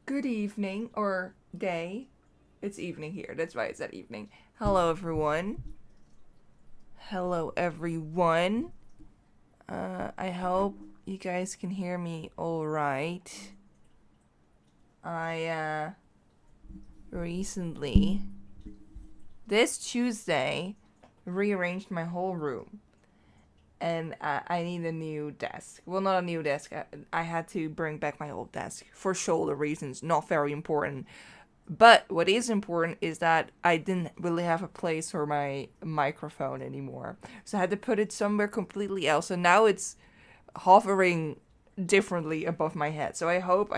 Good evening or day. It's evening here. That's why it's at evening. Hello, everyone. Hello, everyone. I hope you guys can hear me all right. I recently, this Tuesday, rearranged my whole room, and I need a new desk. Well, not a new desk. I had to bring back my old desk for shoulder reasons. Not very important. But what is important is that I didn't really have a place for my microphone anymore. So I had to put it somewhere completely else. And now it's hovering differently above my head. So I hope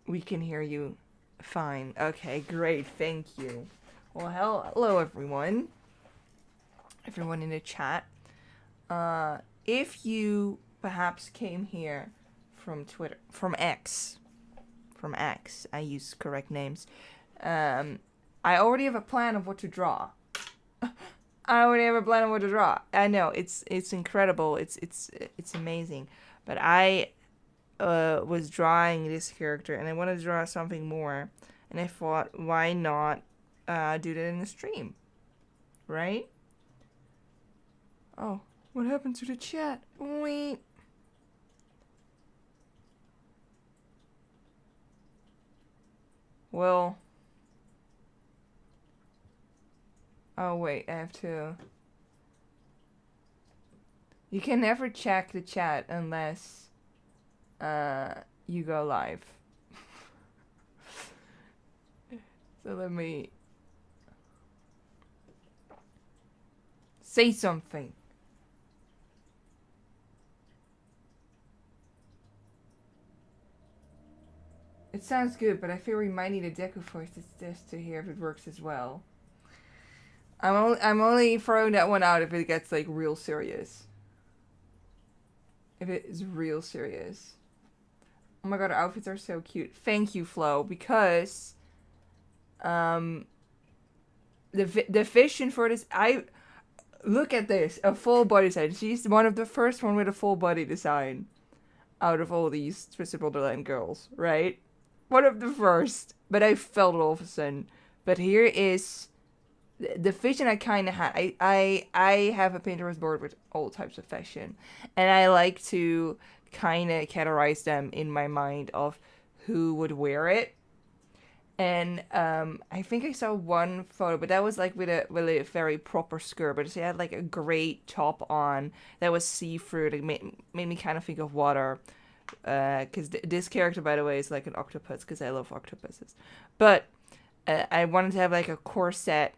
we can hear you fine. Okay, great. Thank you. Well, hello everyone. Everyone in the chat. If you perhaps came here from Twitter, from X. I use correct names. I already have a plan of what to draw. I already have a plan of what to draw. I know it's incredible. It's amazing. But I was drawing this character and I wanted to draw something more, and I thought, why not do that in the stream, right? Oh, what happened to the chat? Wait. Well. Oh, wait, I have to. You can never check the chat unless you go live. So let me say something. It sounds good, but I fear we might need a deco voice just to hear if it works as well. I'm only throwing that one out if it gets like real serious. If it is real serious. Oh my god, our outfits are so cute. Thank you, Flo, because the vision for this, I look at this, a full body design. She's one of the first one with a full body design out of all these Twisted Wonderland girls, right? One of the first, but I felt it all of a sudden. But here is the vision I kind of had. I have a Pinterest board with all types of fashion, and I like to kind of categorize them in my mind of who would wear it. And I think I saw one photo, but that was like with a really very proper skirt. But she had like a great top on that was see-through. It made me kind of think of water. Because this character, by the way, is like an octopus, because I love octopuses. But I wanted to have like a corset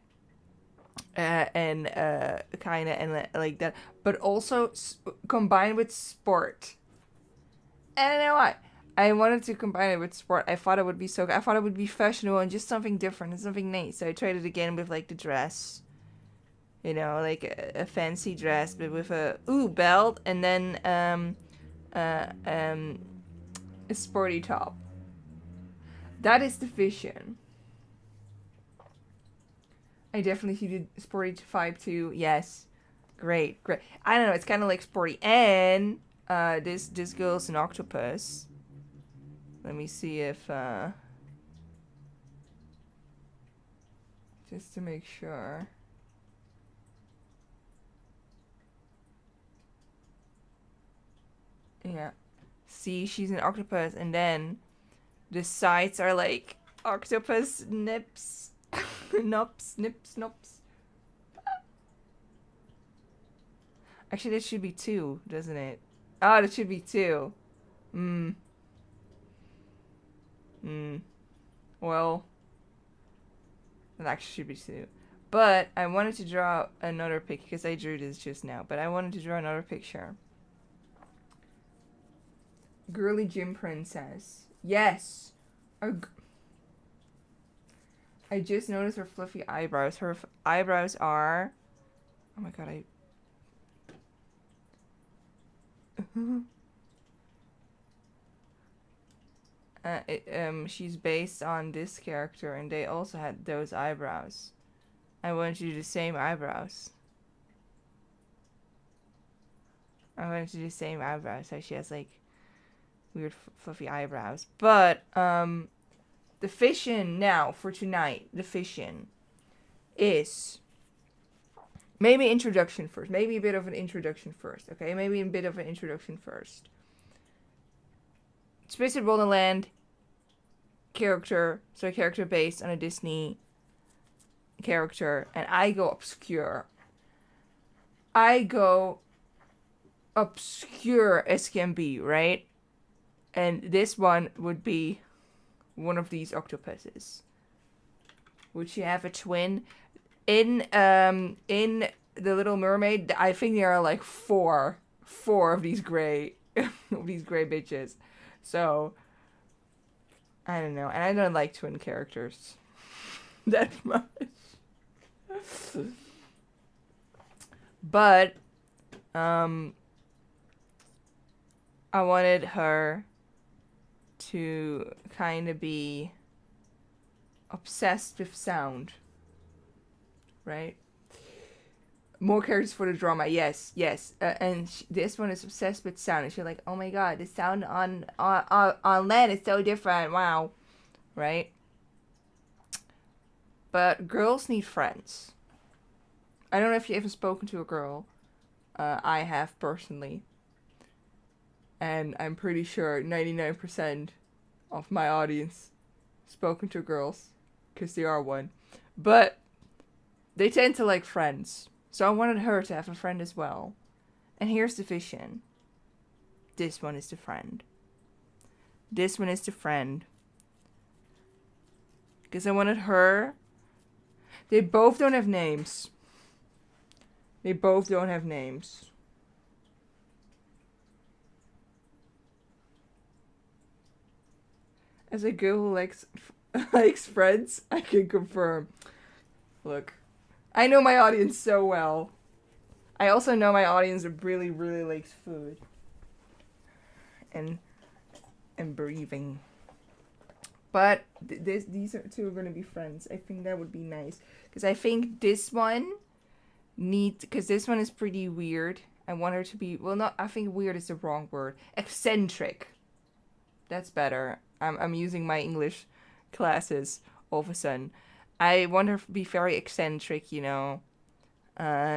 and kind of and like that, but also combined with sport. And I don't know why. I wanted to combine it with sport. I thought it would be so good. I thought it would be fashionable and just something different and something nice. So I tried it again with like the dress. You know, like a fancy dress, but with a belt and then uh, um, a sporty top. That is the vision. I definitely see the sporty vibe too. Yes, great. I don't know. It's kind of like sporty, and this girl's an octopus. Let me see if just to make sure. Yeah. See, she's an octopus, and then the sides are like octopus nips. Nops, nips, nops. Actually, that should be two, doesn't it? Oh, that should be two. Hmm. Hmm. Well, that actually should be two. But I wanted to draw another pic because I drew this just now. But I wanted to draw another picture. Girly gym princess. Yes. I just noticed her fluffy eyebrows. Her eyebrows are. Oh my god! She's based on this character, and they also had those eyebrows. I wanted to do the same eyebrows. I wanted to do the same eyebrows. So she has like weird fluffy eyebrows. But the vision now for tonight, the vision is maybe introduction first. Maybe a bit of an introduction first. Okay, maybe a bit of an introduction first. Space at Wonderland character, so a character based on a Disney character, and I go obscure. I go obscure as can be, right? And this one would be one of these octopuses. Would she have a twin? In The Little Mermaid, I think there are like four of these gray bitches. So I don't know, and I don't like twin characters that much. But I wanted her to kind of be obsessed with sound, right? More characters for the drama, yes. And this one is obsessed with sound, and she's like, "Oh my god, the sound on land is so different. Wow," right? But girls need friends. I don't know if you ever spoken to a girl. I have personally, and I'm pretty sure 99% of my audience spoken to girls, because they are one, but they tend to like friends. So I wanted her to have a friend as well. And here's the vision. This one is the friend. This one is the friend. Because I wanted her... They both don't have names. They both don't have names. As a girl who likes friends, I can confirm. Look. I know my audience so well. I also know my audience really, really likes food. And breathing. But these two are going to be friends. I think that would be nice. Because I think this one because this one is pretty weird. I want her to be, well, not, I think weird is the wrong word. Eccentric. That's better. I'm using my English classes all of a sudden. I want her to be very eccentric, you know.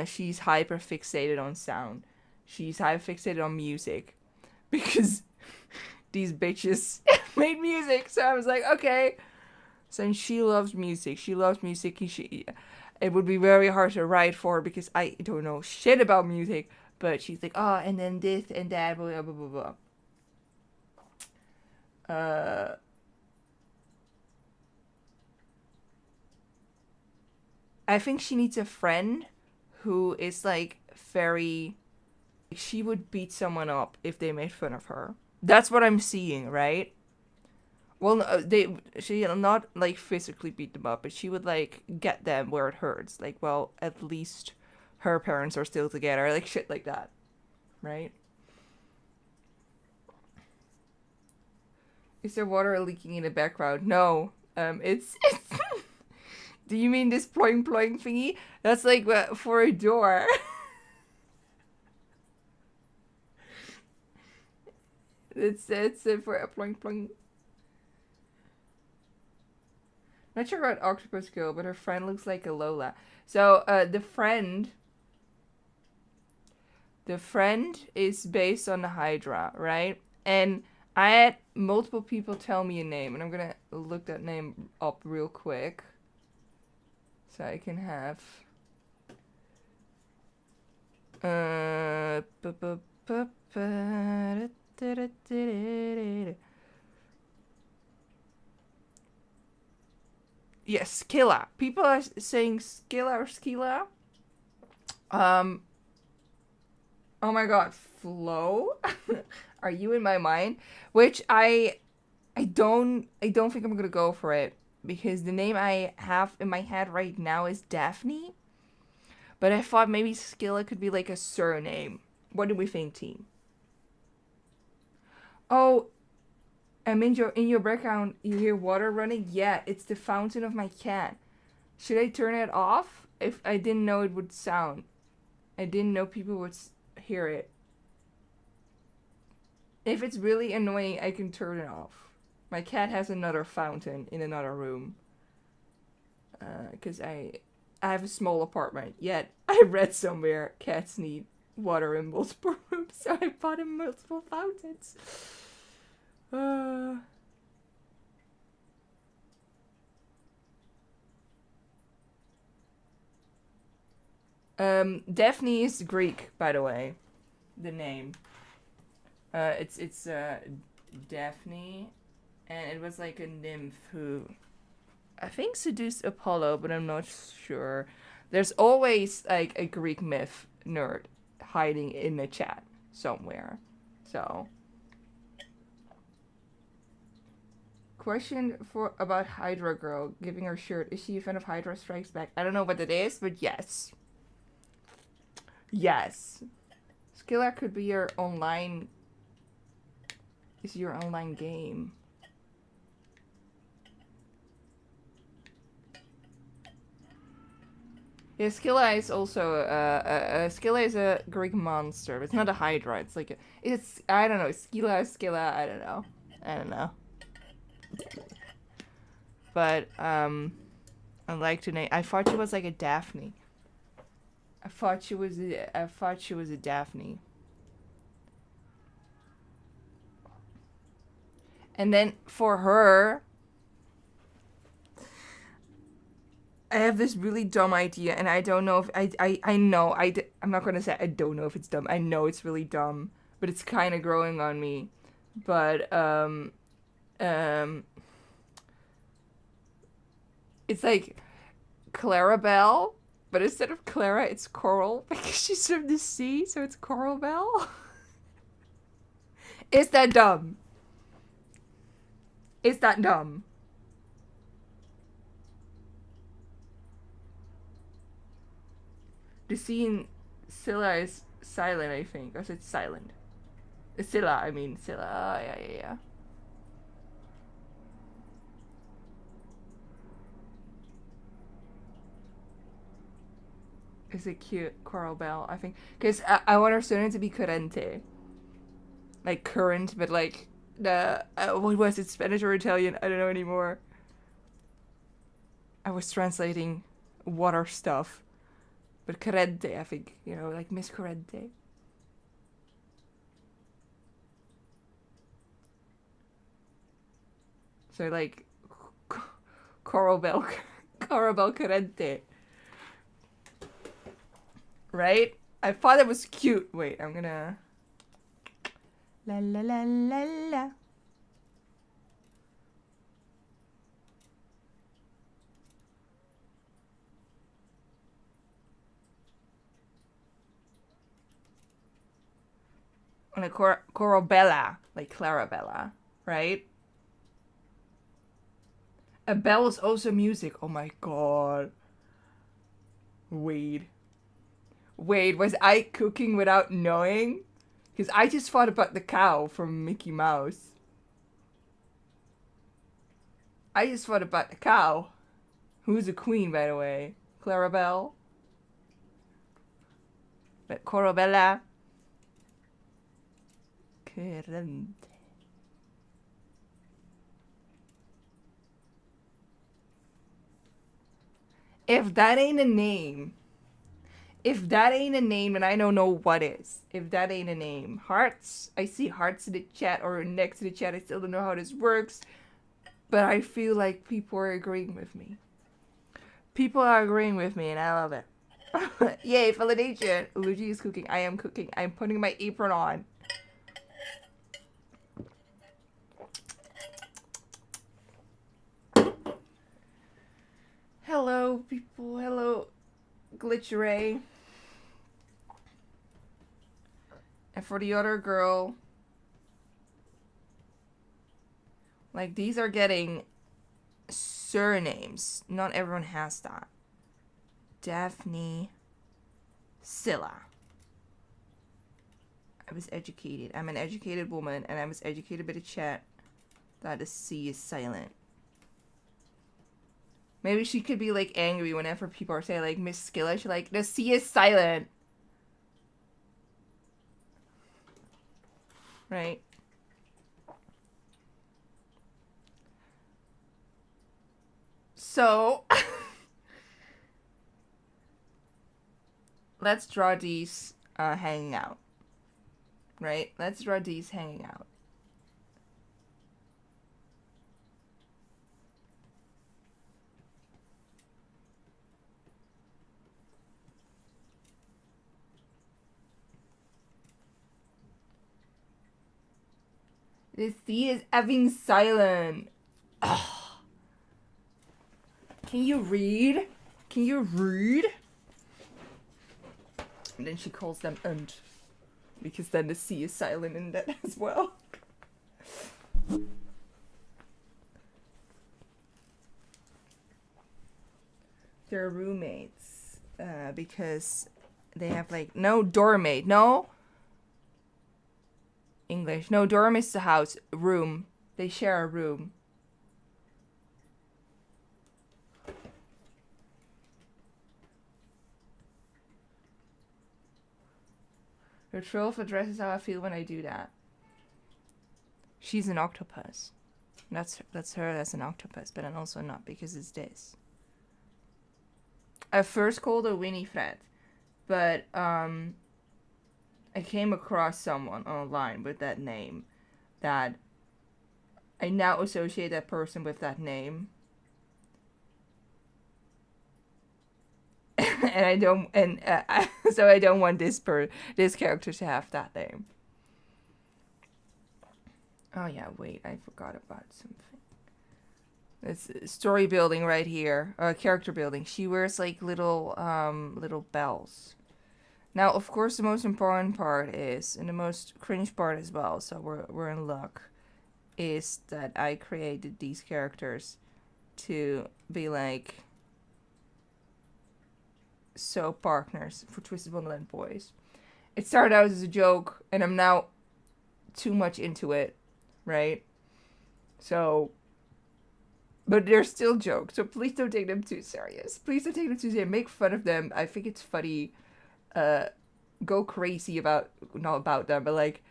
She's hyper fixated on sound. She's hyper fixated on music. Because these bitches made music. So I was like, okay. So she loves music. She loves music. It would be very hard to write for her because I don't know shit about music. But she's like, oh, and then this and that, blah, blah, blah, blah. I think she needs a friend who is like very... She would beat someone up if they made fun of her. That's what I'm seeing, right? Well, she'll not like physically beat them up, but she would like get them where it hurts. Like, well, at least her parents are still together. Like shit like that, right? Is there water leaking in the background? No. It's Do you mean this ploing ploing thingy? That's like for a door. it's for a ploing ploing. Not sure about Octopus Girl, but her friend looks like a Lola. So the friend is based on the Hydra, right? And I had multiple people tell me a name, and I'm gonna look that name up real quick. So I can have yes, Skilla. People are saying Skilla or Skilla. Oh my god, Flo? Are you in my mind? Which I don't think I'm gonna go for it. Because the name I have in my head right now is Daphne. But I thought maybe Skilla could be like a surname. What do we think, team? Oh, in your background, you hear water running? Yeah, it's the fountain of my cat. Should I turn it off? If I didn't know it would sound. I didn't know people would hear it. If it's really annoying, I can turn it off. My cat has another fountain in another room. Because I have a small apartment. Yet, I read somewhere cats need water in multiple rooms, so I bought him multiple fountains. Daphne is Greek, by the way. The name. It's Daphne, and it was like a nymph who, I think, seduced Apollo, but I'm not sure. There's always like a Greek myth nerd hiding in the chat somewhere. So, question for about Hydra Girl giving her shirt. Is she a fan of Hydra Strikes Back? I don't know what it is, but yes. Yes. Skilla could be your online. Is your online game. Yeah, Skilla is also Skilla is a Greek monster. But it's not a Hydra. It's like it's I don't know. Skilla. I don't know. But I like to name. I thought she was like a Daphne. I thought she was a Daphne. And then for her, I have this really dumb idea, and I don't know if I know I'm not gonna say I don't know if it's dumb. I know it's really dumb, but it's kind of growing on me. But it's like Clarabelle, but instead of Clara, it's Coral because she's from the sea, so it's Coralbelle. Is that dumb? Is that dumb? The scene Scylla is silent, I think. Or is it silent? Scylla, I mean Scylla. Oh, yeah. Is it cute? Coralbelle, I think. Because I want her surname to be Corrente. Like current, but like the what was it, Spanish or Italian? I don't know anymore. I was translating water stuff, but Corrente, I think, like Miss Corrente. So like Coralbelle Corrente, right? I thought it was cute. Wait, I'm gonna. La la la la la. Like Corabella, like Clarabella, right? A bell is also music. Oh my god. Wait, was I cooking without knowing? Because I just thought about the cow from Mickey Mouse. I just thought about the cow. Who's a queen, by the way? Clarabelle? But Corabella? Corrente. If that ain't a name, then I don't know what is. If that ain't a name. Hearts. I see hearts in the chat or next to the chat. I still don't know how this works. But I feel like people are agreeing with me. People are agreeing with me and I love it. Yay, validation. Luigi is cooking. I am cooking. I'm putting my apron on. Hello, people. Hello, Glitch Ray. And for the other girl, like, these are getting surnames. Not everyone has that. Daphne Scylla. I was educated. I'm an educated woman, and I was educated by the chat that the C is silent. Maybe she could be, like, angry whenever people are saying, like, Miss Skilla. She's like, the C is silent. Right? So let's draw these hanging out. Right? Let's draw these hanging out. The sea is effing silent. Ugh. Can you read? Can you read? And then she calls them und. Because then the sea is silent in that as well. They're roommates. Because they have like... No, doormate. No? English. No, dorm is the house. Room. They share a room. Her troll addresses how I feel when I do that. She's an octopus. That's her as an octopus, but I'm also not because it's this. I first called her Winifred, but I came across someone online with that name that I now associate that person with that name. And I don't, so I don't want this character to have that name. Oh yeah, wait, I forgot about something. It's story building right here, character building. She wears like little bells. Now, of course, the most important part is, and the most cringe part as well, so we're in luck, is that I created these characters to be like soap partners for Twisted Wonderland boys. It started out as a joke, and I'm now too much into it, right? So, but they're still jokes, so please don't take them too serious. Please don't take them too serious. Make fun of them. I think it's funny. Go crazy about, not about them, but like,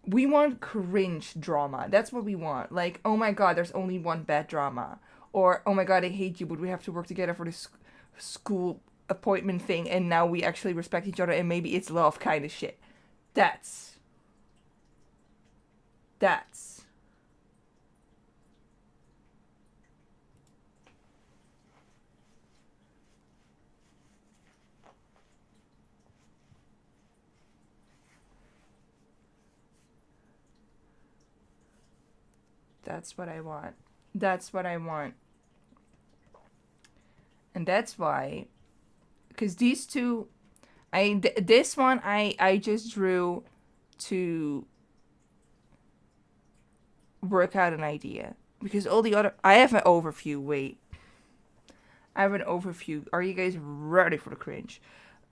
we want cringe drama. That's what we want. Like, oh my god, there's only one bad drama. Or, oh my god, I hate you, but we have to work together for this school appointment thing, and now we actually respect each other, and maybe it's love kind of shit. That's what I want. That's what I want. And that's why, because these two, this one I just drew to work out an idea. Because all the other, I have an overview, wait. I have an overview. Are you guys ready for the cringe?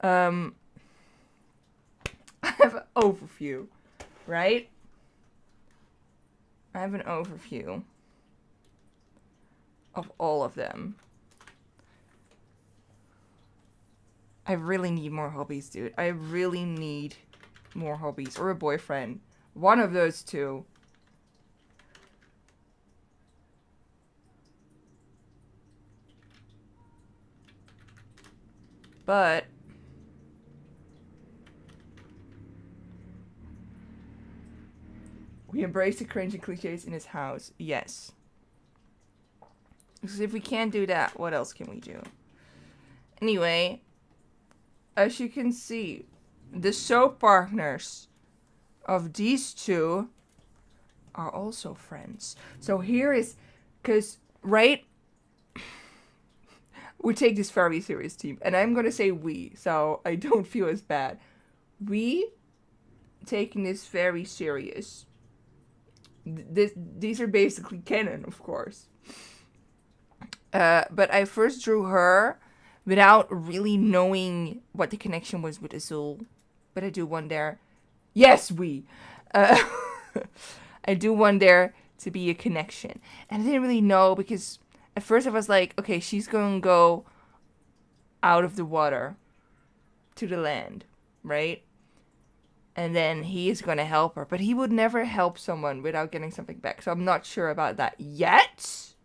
I have an overview, right? I have an overview of all of them. I really need more hobbies, dude. I really need more hobbies. Or a boyfriend. One of those two. But we embrace the cringe and cliches in his house. Yes. Because if we can't do that, what else can we do? Anyway, as you can see, the soap partners of these two are also friends. So here is, because, right? We take this very serious, team. And I'm going to say we, so I don't feel as bad. We taking this very serious. These are basically canon, of course. But I first drew her without really knowing what the connection was with Azul. But I do one there. Yes, we. I do one there to be a connection. And I didn't really know because at first I was like, okay, she's going to go out of the water to the land, right? And then he is going to help her. But he would never help someone without getting something back. So I'm not sure about that yet.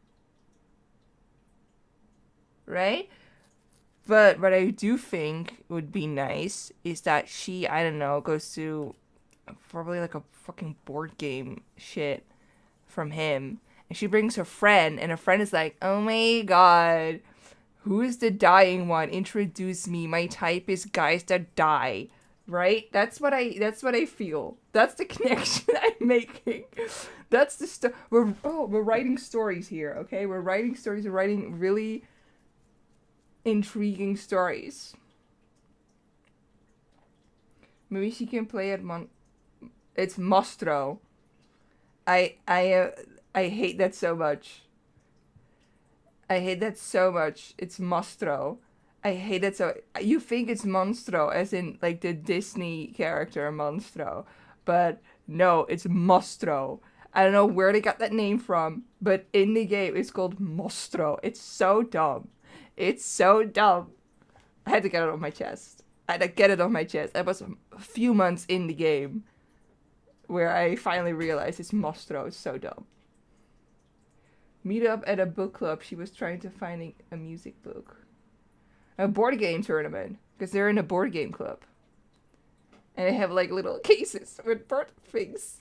right? But what I do think would be nice is that she, I don't know, goes to probably like a fucking board game shit from him. And she brings her friend, and her friend is like, oh my god, who is the dying one? Introduce me. My type is guys that die. Right? That's what I feel. That's the connection I'm making. That's the stuff we're writing stories here, okay? We're writing stories, we're writing really intriguing stories. Maybe she can play at it's Mostro. I hate that so much. I hate that so much. It's Mostro. I hate it so. You think it's Monstro, as in like the Disney character Monstro, but no, it's Mostro. I don't know where they got that name from, but in the game it's called Mostro. It's so dumb. It's so dumb. I had to get it off my chest. I had to get it off my chest. I was a few months in the game where I finally realized it's Mostro. It's so dumb. Meet up at a book club. She was trying to find a music book. A board game tournament. Because they're in a board game club. And they have like little cases with board things.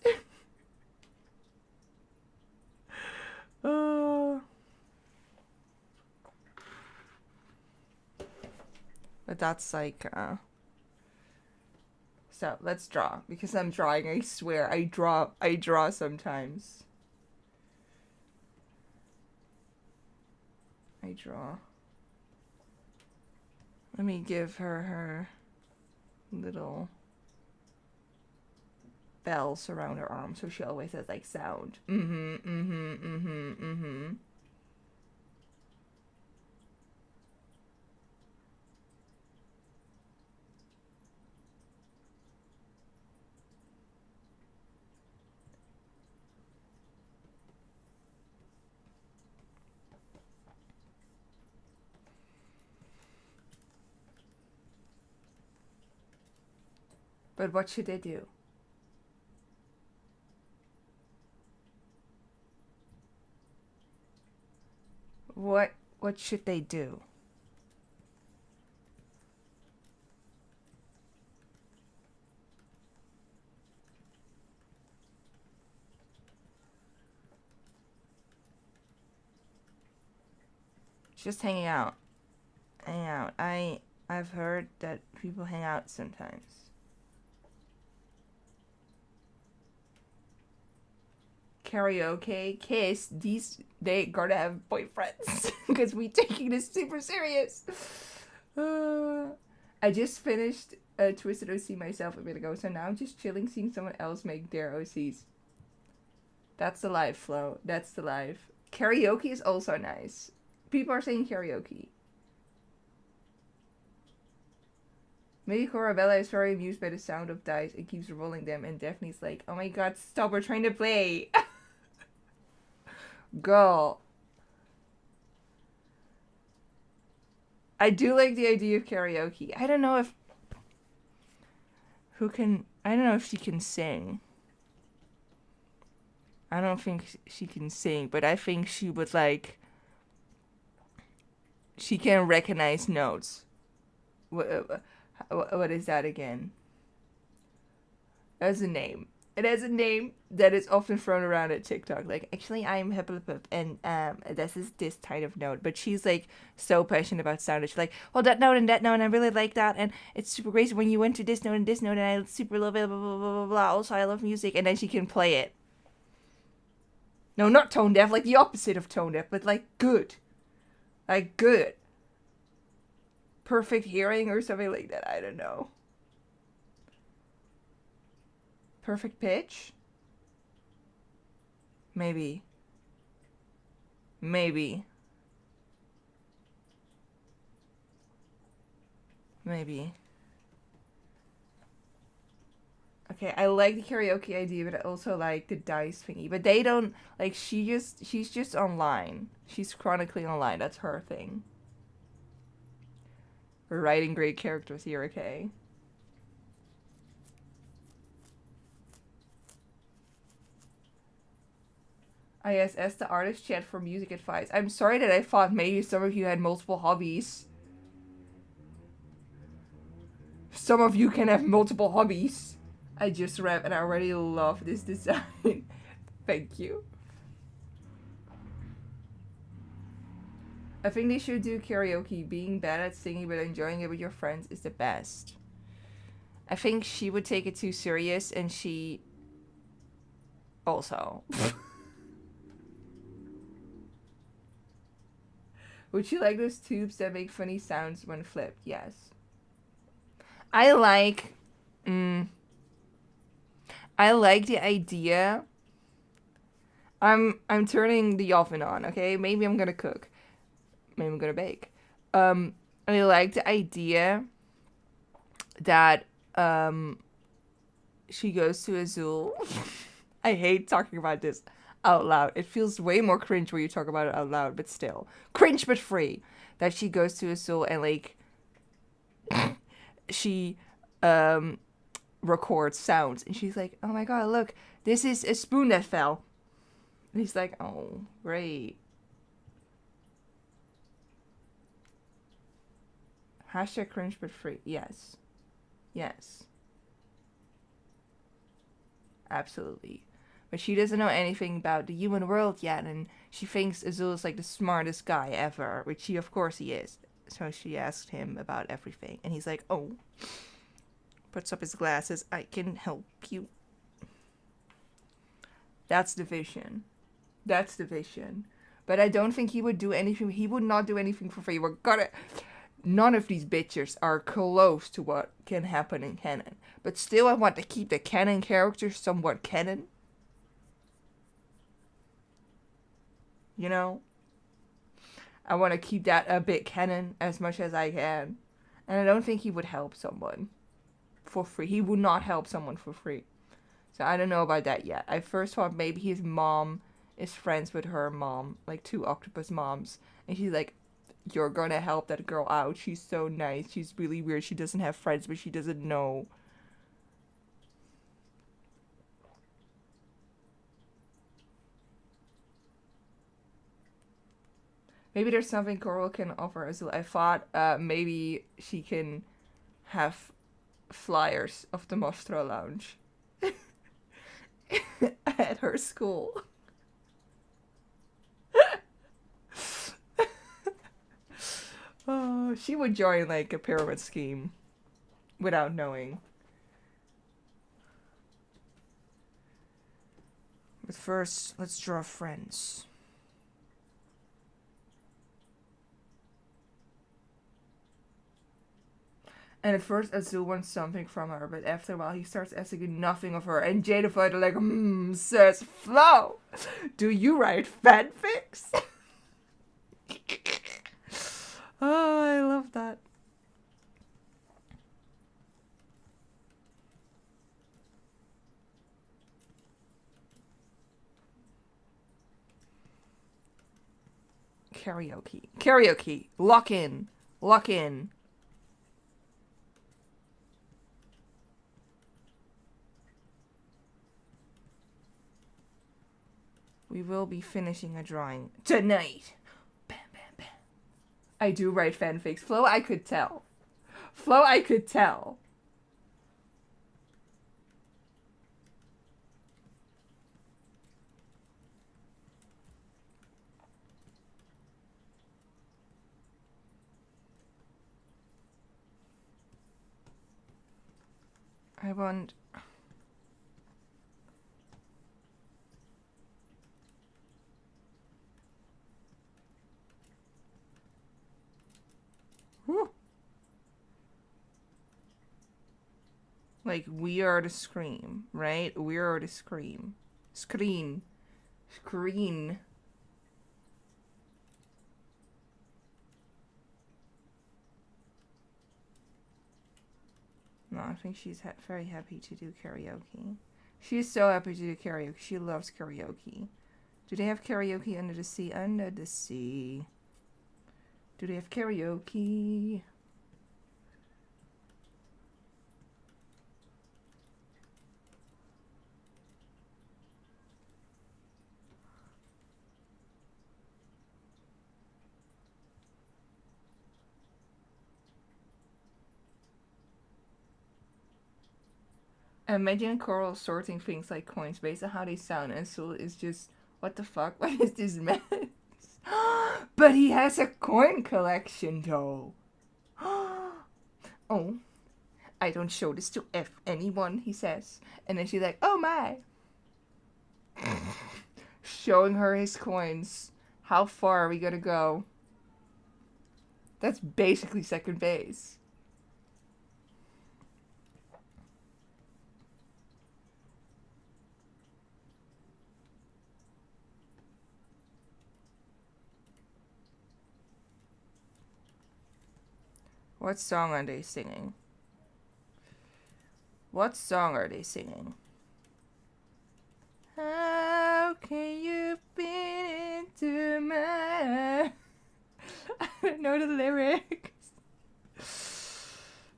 But that's like, So, let's draw. Because I'm drawing, I swear. I draw sometimes. I draw. Let me give her little bells around her arm so she always has like sound. But what should they do? What should they do? Just hanging out. Hang out. I've heard that people hang out sometimes. Karaoke, kiss, they gotta have boyfriends because we taking this super serious. I just finished a Twisted OC myself a bit ago, so now I'm just chilling, seeing someone else make their OCs. That's the life, Flo. That's the life. Karaoke is also nice. People are saying karaoke. Maybe Corabella is very amused by the sound of dice and keeps rolling them, and Daphne's like, oh my god, stop, we're trying to play. Girl. I do like the idea of karaoke. I don't know if she can sing. I don't think she can sing, but I think she would like, she can recognize notes. What is that again? There's a name. It has a name that is often thrown around at TikTok. Like, actually, I'm Hippilipip, and this is this kind of note. But she's like so passionate about sound. She's like, well, that note, and I really like that, and it's super great when you went to this note and this note, and I super love it, blah blah blah blah blah. Also, I love music, and then she can play it. No, not tone deaf, like the opposite of tone deaf, but like good, like good. Perfect hearing or something like that. I don't know. Perfect pitch? Maybe. Maybe. Maybe. Okay, I like the karaoke idea, but I also like the dice thingy. But they don't, like, she's just online. She's chronically online. That's her thing. We're writing great characters here, okay? ISS, the artist chat for music advice. I'm sorry that I thought maybe some of you had multiple hobbies. Some of you can have multiple hobbies. I just rap and I already love this design. Thank you. I think they should do karaoke. Being bad at singing but enjoying it with your friends is the best. I think she would take it too serious, and she also. Would you like those tubes that make funny sounds when flipped? Yes. I like the idea. I'm turning the oven on, okay? Maybe I'm gonna cook. Maybe I'm gonna bake. I like the idea that she goes to Azul. I hate talking about this out loud. It feels way more cringe when you talk about it out loud, but still. Cringe but free. That she goes to Azul and like she records sounds and she's like, oh my god, look, this is a spoon that fell. And he's like, oh, great. Hashtag cringe but free. Yes. Yes. Absolutely. But she doesn't know anything about the human world yet, and she thinks Azul is like the smartest guy ever, which of course he is. So she asked him about everything, and he's like, oh. Puts up his glasses. I can help you. That's the vision. That's the vision. But I don't think he would do anything. He would not do anything for free. We're gonna... None of these bitches are close to what can happen in canon. But still, I want to keep the canon characters somewhat canon. You know? I want to keep that a bit canon as much as I can. And I don't think he would help someone for free. He would not help someone for free. So I don't know about that yet. I first thought maybe his mom is friends with her mom. Like 2 octopus moms. And she's like, you're gonna help that girl out. She's so nice. She's really weird. She doesn't have friends, but she doesn't know. Maybe there's something Coral can offer Azul. I thought maybe she can have flyers of the Mostro Lounge at her school. Oh, she would join like a pyramid scheme without knowing. But first, let's draw friends. And at first, Azul wants something from her, but after a while, he starts asking nothing of her. And Jade and Floyd are like, says Flo, do you write fanfics? Oh, I love that. Karaoke. Karaoke. Lock in. Lock in. We will be finishing a drawing tonight. Bam, bam, bam. I do write fanfics. Flo, I could tell. Flo, I could tell. I want... Whew. Like, we are the scream, right? We are the scream. Screen. Screen. No, I think she's very happy to do karaoke. She's so happy to do karaoke. She loves karaoke. Do they have karaoke under the sea? Under the sea. Do they have karaoke? Imagine Coral sorting things like coins based on how they sound, and Sul is just, what the fuck? What is this mess? But he has a coin collection, though. Oh, I don't show this to anyone, he says. And then she's like, oh my. Showing her his coins. How far are we gonna go? That's basically second base. What song are they singing? What song are they singing? How can you fit into my... I don't know the lyrics.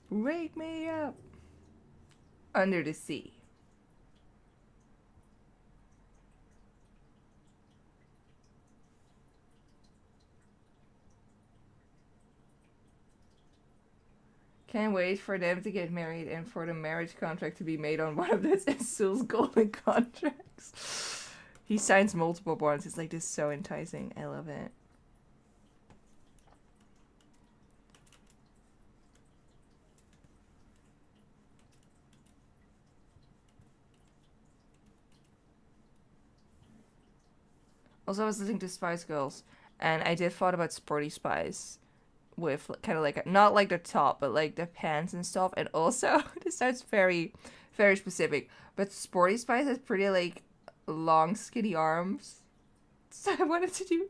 Wake me up. Under the sea. Can't wait for them to get married and for the marriage contract to be made on one of this Sul's golden contracts. He signs multiple bonds. It's like, this is so enticing. I love it. Also, I was listening to Spice Girls, and I did thought about Sporty Spice with kind of like, not like the top, but like the pants and stuff. And also, this sounds very, very specific, but Sporty Spice has pretty like long, skinny arms. So I wanted to do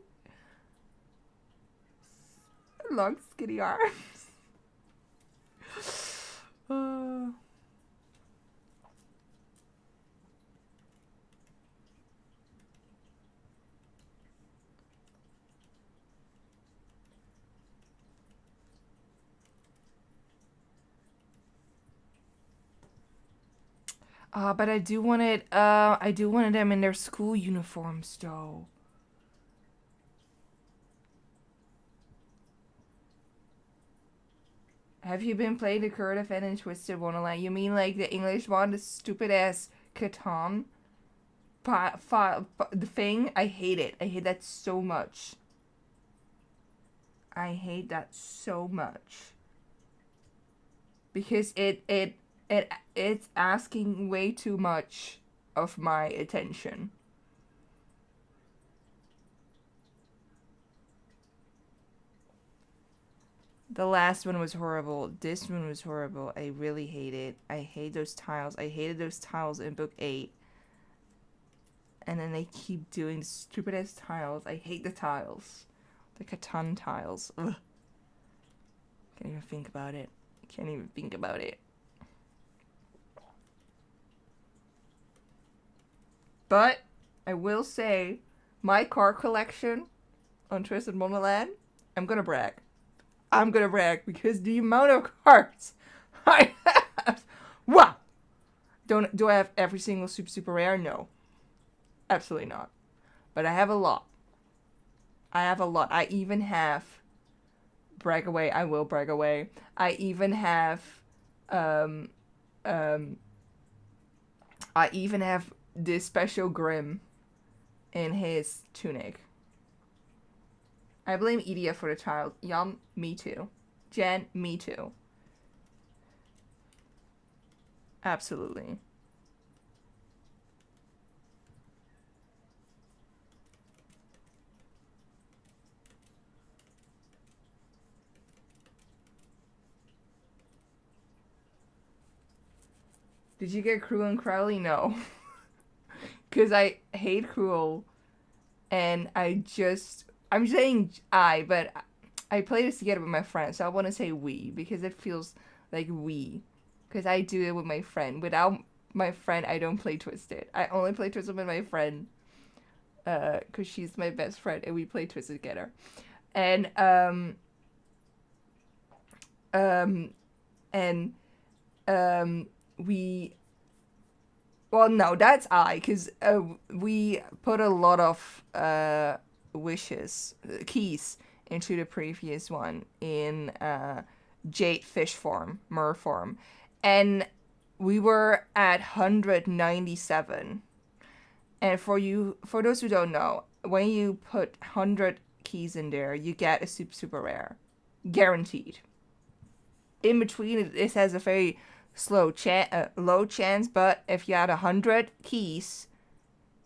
long, skinny arms. But I do wanted them in their school uniforms, though. Have you been playing the current event in Twisted Wonderland? You mean like the English one, the stupid ass Catan? The thing? I hate it. I hate that so much. I hate that so much. Because it's asking way too much of my attention. The last one was horrible. This one was horrible. I really hate it. I hate those tiles. I hated those tiles in book 8. And then they keep doing stupid ass tiles. I hate the tiles. The Catan tiles. Ugh. Can't even think about it. Can't even think about it. But I will say, my car collection on Twisted Wonderland, I'm gonna brag. I'm gonna brag because the amount of cards I have. Wow! Do I have every single super rare? No. Absolutely not. But I have a lot. I even have brag away. I will brag away. I even have this special Grim in his tunic. I blame Edia for the child. Jan, me too. Jen, me too. Absolutely. Did you get Cruel and Crowley? No. Because I hate Cruel. And I'm saying but I play this together with my friend, so I want to say we, because it feels like we. Because I do it with my friend. Without my friend, I don't play Twisted. I only play Twisted with my friend. Because she's my best friend, and we play Twisted together. And, we... Well, no, that's because we put a lot of keys into the previous one in jade fish form, mer form, and we were at 197. And for those who don't know, when you put 100 keys in there, you get a super rare, guaranteed. In between, it has a very low chance, but if you add 100 keys,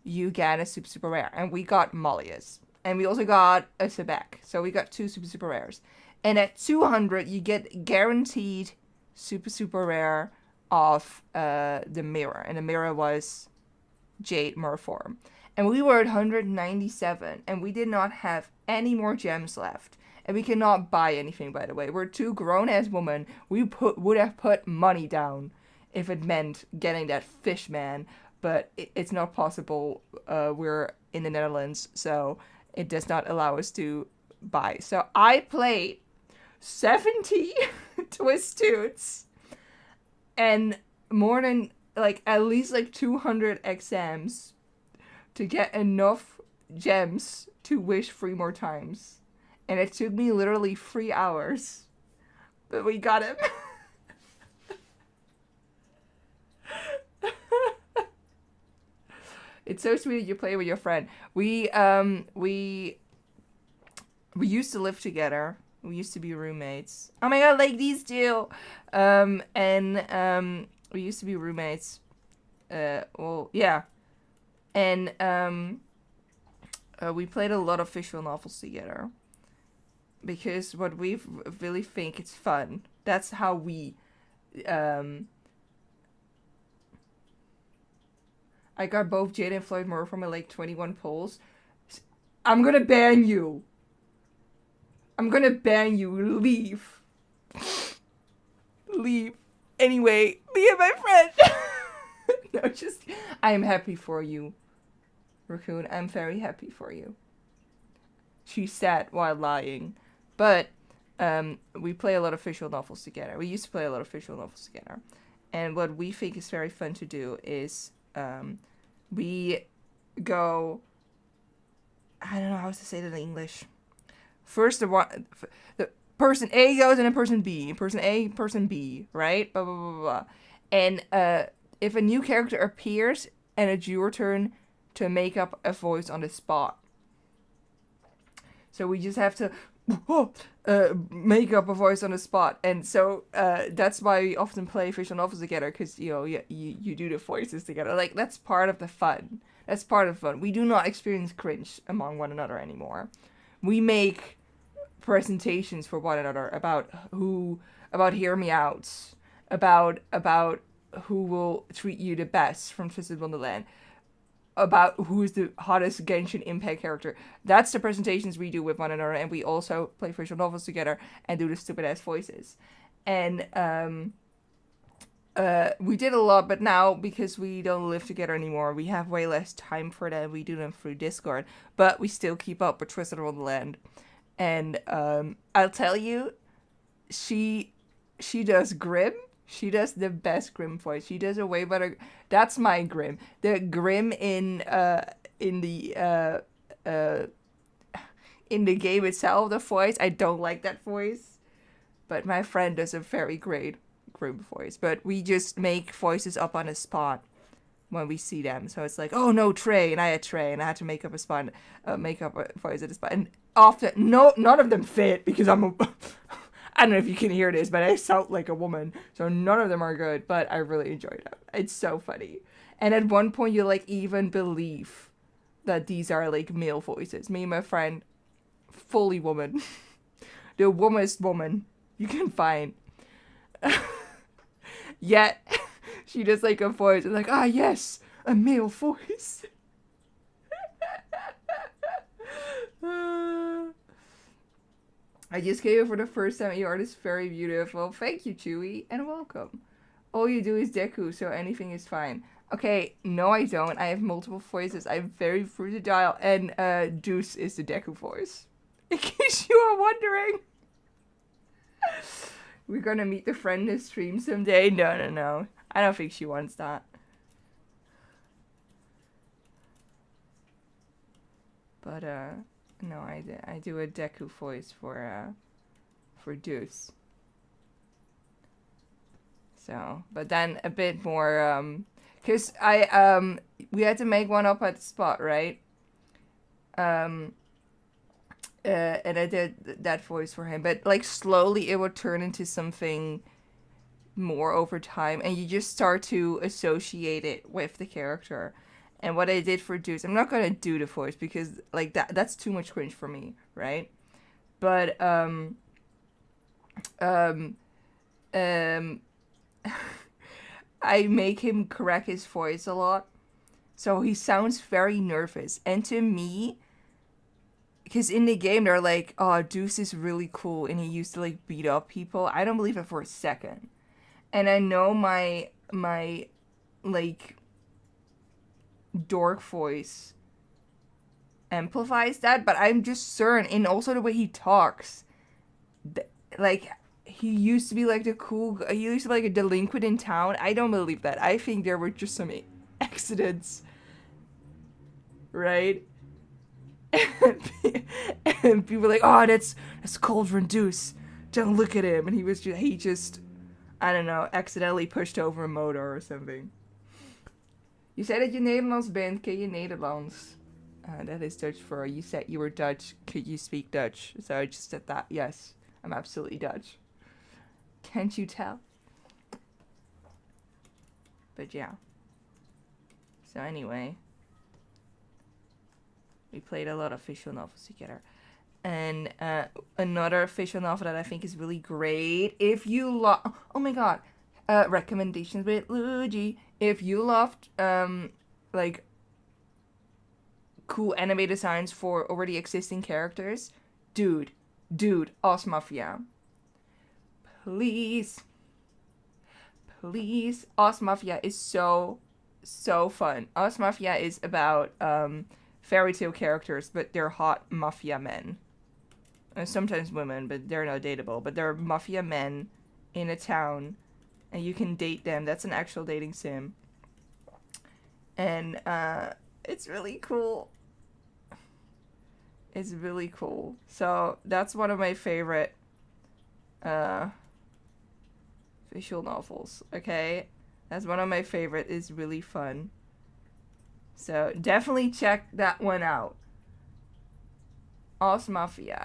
you get a super rare. And we got Mollius. And we also got a Sebek. So we got two super rares. And at 200, you get guaranteed super rare of the mirror. And the mirror was Jade Merform. And we were at 197. And we did not have any more gems left. And we cannot buy anything, by the way. We're two grown-ass women. We would have put money down if it meant getting that fish man. But it's not possible. We're in the Netherlands, so it does not allow us to buy. So I played 70 Twistoots and more than, like, at least, like, 200 exams to get enough gems to wish 3 more times. And it took me literally 3 hours. But we got him. It's so sweet that you play with your friend. We used to live together. We used to be roommates. Oh my god, like these two. We used to be roommates. Well, yeah. And we played a lot of visual novels together. Because what we really think it's fun. That's how we I got both Jade and Floyd Moore from my like 21 polls. I'm gonna ban you. I'm gonna ban you. Leave. Leave. Anyway, Leah, my friend. No, just I am happy for you, Raccoon. I'm very happy for you. She said while lying. But we play a lot of visual novels together. We used to play a lot of visual novels together. And what we think is very fun to do is we go, I don't know how to say that in English. First, the person A goes and then person B. Person A, person B, right? Blah, blah, blah, blah. And if a new character appears and it's your turn to make up a voice on the spot. So we just have to make up a voice on the spot. And so that's why we often play visual novels together, because you do the voices together. Like, that's part of the fun. That's part of fun. We do not experience cringe among one another anymore. We make presentations for one another about hear me outs, about who will treat you the best from Twisted Wonderland, about who's the hottest Genshin Impact character. That's the presentations we do with one another, and we also play visual novels together and do the stupid ass voices. And we did a lot, but now, because we don't live together anymore, we have way less time for that. We do them through Discord, but we still keep up with Twisted Wonderland. And I'll tell you, she does Grim. She does the best Grim voice. She does a way better. That's my Grim. The Grim in the game itself, the voice, I don't like that voice. But my friend does a very great Grim voice. But we just make voices up on the spot when we see them. So it's like, oh no, Trey, and I had Trey, and I had to make up a voice at the spot. And often, none of them fit, because I don't know if you can hear this, but I sound like a woman. So none of them are good, but I really enjoyed it. It's so funny. And at one point, you like even believe that these are like male voices. Me and my friend, fully woman. The womanest woman you can find. Yet, she does like a voice, and like, ah, yes, a male voice. I just gave it for the first time. Your art is very beautiful. Thank you, Chewy, and welcome. All you do is Deku, so anything is fine. Okay, no I don't. I have multiple voices. I'm very versatile, and Deuce is the Deku voice. In case you are wondering. We're gonna meet the friend in the stream someday. No. I don't think she wants that. But, no, I do a Deku voice for Deuce. So, but then a bit more, cause we had to make one up at the spot, right? Um, and I did that voice for him, but like slowly it would turn into something more over time, and you just start to associate it with the character. And what I did for Deuce, I'm not gonna do the voice because like that's too much cringe for me, right? But um um I make him correct his voice a lot. So he sounds very nervous. And to me, because in the game they're like, oh, Deuce is really cool and he used to like beat up people. I don't believe it for a second. And I know my like dork voice amplifies that, but I'm just certain, and also the way he talks, like he used to be like the cool, he used to be like a delinquent in town. I don't believe that. I think there were just some accidents, right? And people were like, oh, that's Cauldron Deuce. Don't look at him. And he just I don't know, accidentally pushed over a motor or something. Je zei dat je Nederlands bent, ken je Nederlands? That is Dutch for, you said you were Dutch, could you speak Dutch? So I just said that, yes, I'm absolutely Dutch. Can't you tell? But yeah. So anyway, we played a lot of visual novels together. And another visual novel that I think is really great, if you love, oh my god, recommendations with Luigi. If you loved like cool anime designs for already existing characters, dude, Os Mafia. Please. Os Mafia is so fun. Os Mafia is about fairy tale characters, but they're hot mafia men. And sometimes women, but they're not dateable. But they're mafia men in a town, and you can date them. That's an actual dating sim. And it's really cool. It's really cool. So that's one of my favorite visual novels. Okay, that's one of my favorite. It's really fun. So definitely check that one out. Os Mafia.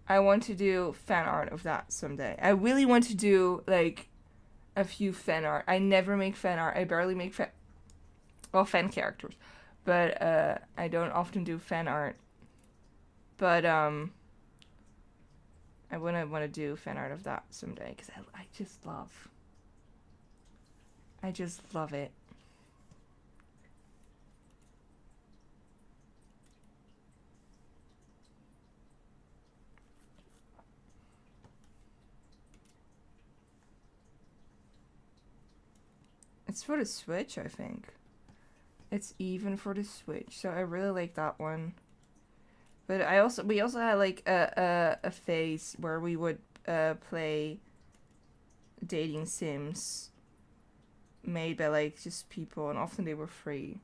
I want to do fan art of that someday. I really want to do like a few fan art. I never make fan art. I barely make fan characters. But I don't often do fan art. But I want to do fan art of that someday because I just love it. It's for the Switch, I think. It's even for the Switch, so I really like that one. But we also had like a phase where we would play dating sims made by like just people, and often they were free.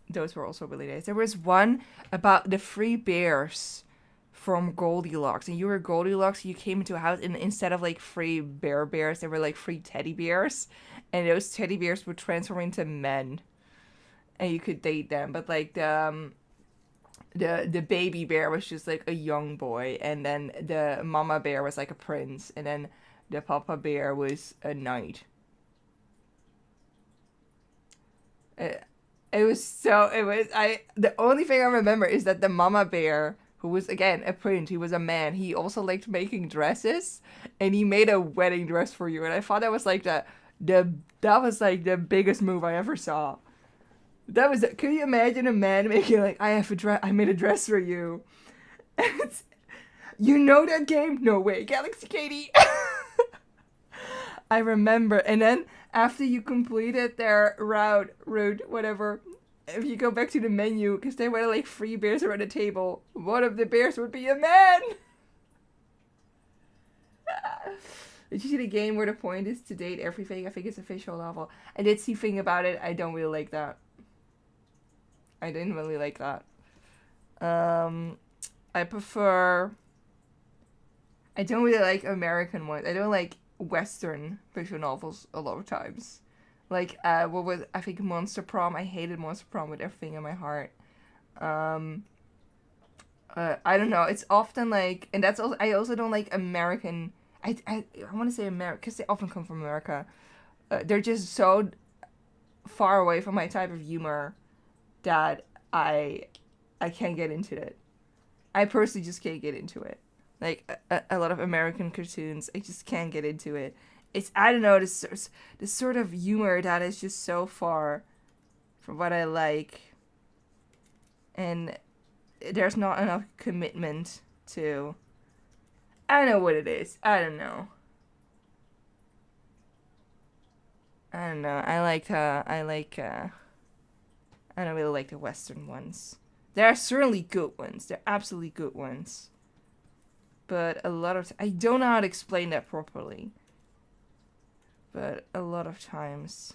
Those were also really nice. There was one about the free bears from Goldilocks, and you were Goldilocks. You came into a house, and instead of like free bears, there were like free teddy bears, and those teddy bears would transform into men, and you could date them. But like the baby bear was just like a young boy, and then the mama bear was like a prince, and then the papa bear was a knight. The only thing I remember is that the mama bear, who was again a prince, he was a man, he also liked making dresses, and he made a wedding dress for you, and I thought that was like that was like the biggest move I ever saw. Could you imagine a man making like, I made a dress for you. You know that game? No way. Galaxy Katie. I remember. And then after you completed their route, whatever, if you go back to the menu, because there were like 3 bears around the table, one of the bears would be a man. Did you see the game where the point is to date everything? I think it's a visual novel. I did see thing about it. I don't really like that. I didn't really like that. I prefer I don't really like American ones. I don't like Western visual novels a lot of times. Like, what was, I think, Monster Prom. I hated Monster Prom with everything in my heart. Um, I don't know. It's often like, and that's also, I also don't like American. I want to say America because they often come from America. They're just so far away from my type of humor that I can't get into it. I personally just can't get into it. Like a lot of American cartoons, I just can't get into it. It's, I don't know, this sort of humor that is just so far from what I like, and there's not enough commitment to. I don't know what it is. I don't know. I don't know. I don't really like the Western ones. There are certainly good ones. They're absolutely good ones. But a lot of I don't know how to explain that properly. But a lot of times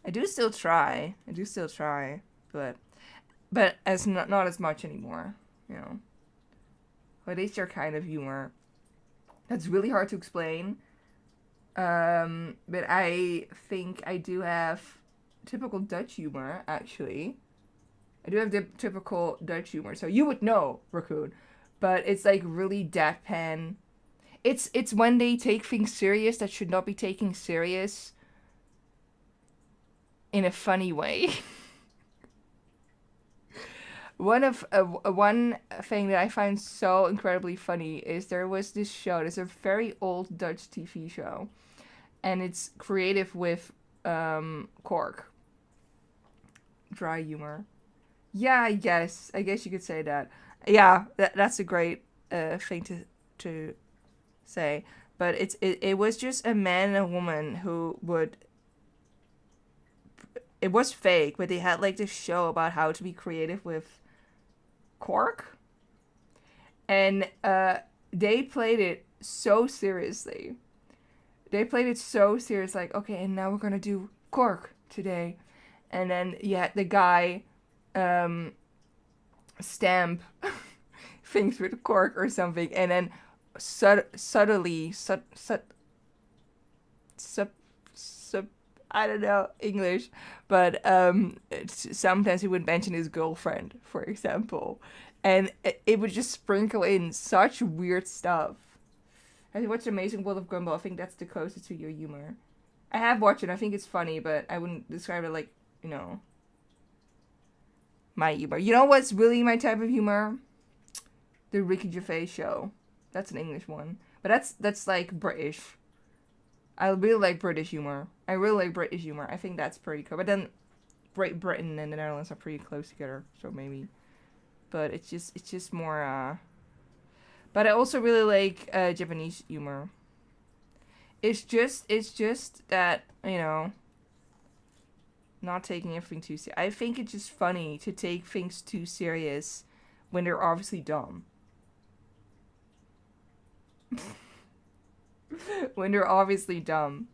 I do still try. I do still try, but as not as much anymore, you know. What is your kind of humor? That's really hard to explain. But I think I do have typical Dutch humor, actually. I do have the typical Dutch humor, so you would know, Raccoon. But it's like really deadpan. It's when they take things serious that should not be taken serious in a funny way. One thing that I find so incredibly funny is there was this show. There's a very old Dutch TV show, and it's creative with cork, dry humor. Yeah, I guess you could say that. Yeah, that's a great thing to say. But it was just a man and a woman who would. It was fake, but they had like this show about how to be creative with cork, and they played it so seriously. They played it so serious, like, okay, and now we're gonna do cork today, and then yeah, the guy um, stamp things with cork or something, and then subtly, sub, sub, I don't know English, but sometimes he would mention his girlfriend, for example, and it would just sprinkle in such weird stuff. Have you watched Amazing World of Gumball? I think that's the closest to your humor. I have watched it. I think it's funny, but I wouldn't describe it like, you know, my humor. You know what's really my type of humor? The Ricky Gervais show. That's an English one, but that's like British. I really like British humor. I really like British humor. I think that's pretty cool. But then Great Britain and the Netherlands are pretty close together, so maybe. But it's just more. But I also really like Japanese humor. It's just that, you know, not taking everything too serious. I think it's just funny to take things too serious when they're obviously dumb. When they're obviously dumb.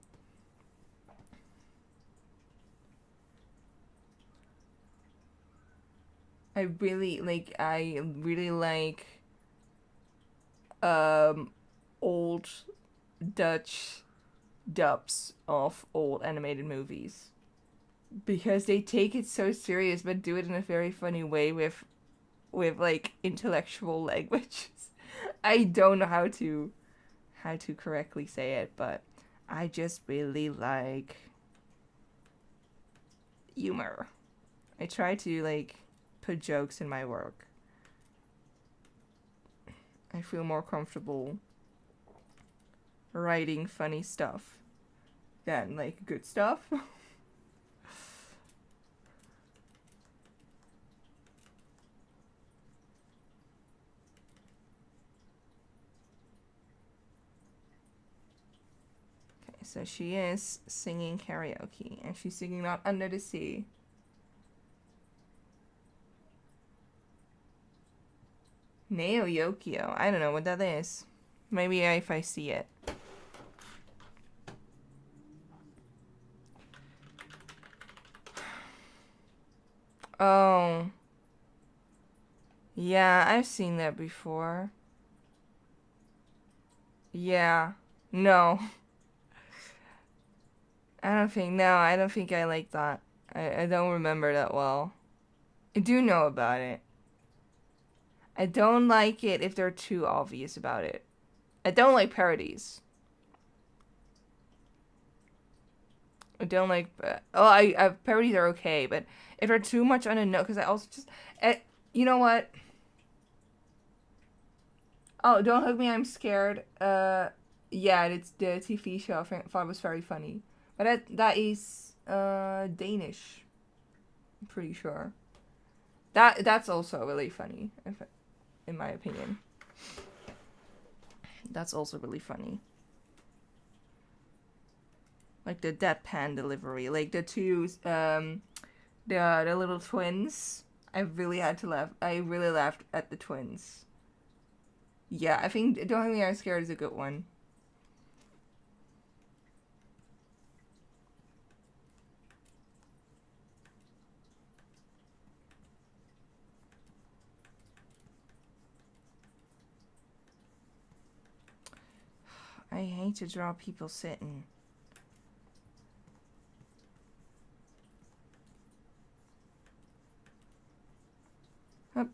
I really like um old Dutch dubs of old animated movies because they take it so serious but do it in a very funny way with like intellectual language. I don't know how to correctly say it, but I just really like humor. I try to like put jokes in my work. I feel more comfortable writing funny stuff than like good stuff. Okay, so she is singing karaoke and she's singing Not Under the Sea. Neo Yokio. I don't know what that is. Maybe if I see it. Oh. Yeah, I've seen that before. Yeah. No. I don't think I like that. I don't remember that well. I do know about it. I don't like it if they're too obvious about it. I don't like parodies. I don't like. Parodies are okay, but if they're too much on a note, because I also just, you know what? Oh, don't hug me, I'm scared. Yeah, it's the TV show. Thought it was very funny, but that is Danish. I'm pretty sure. That's also really funny, in my opinion. That's also really funny. Like the deadpan delivery, like the two the little twins. I really had to laugh. I really laughed at the twins. Yeah, I think Don't Hug Me I'm Scared is a good one. I hate to draw people sitting. Hup.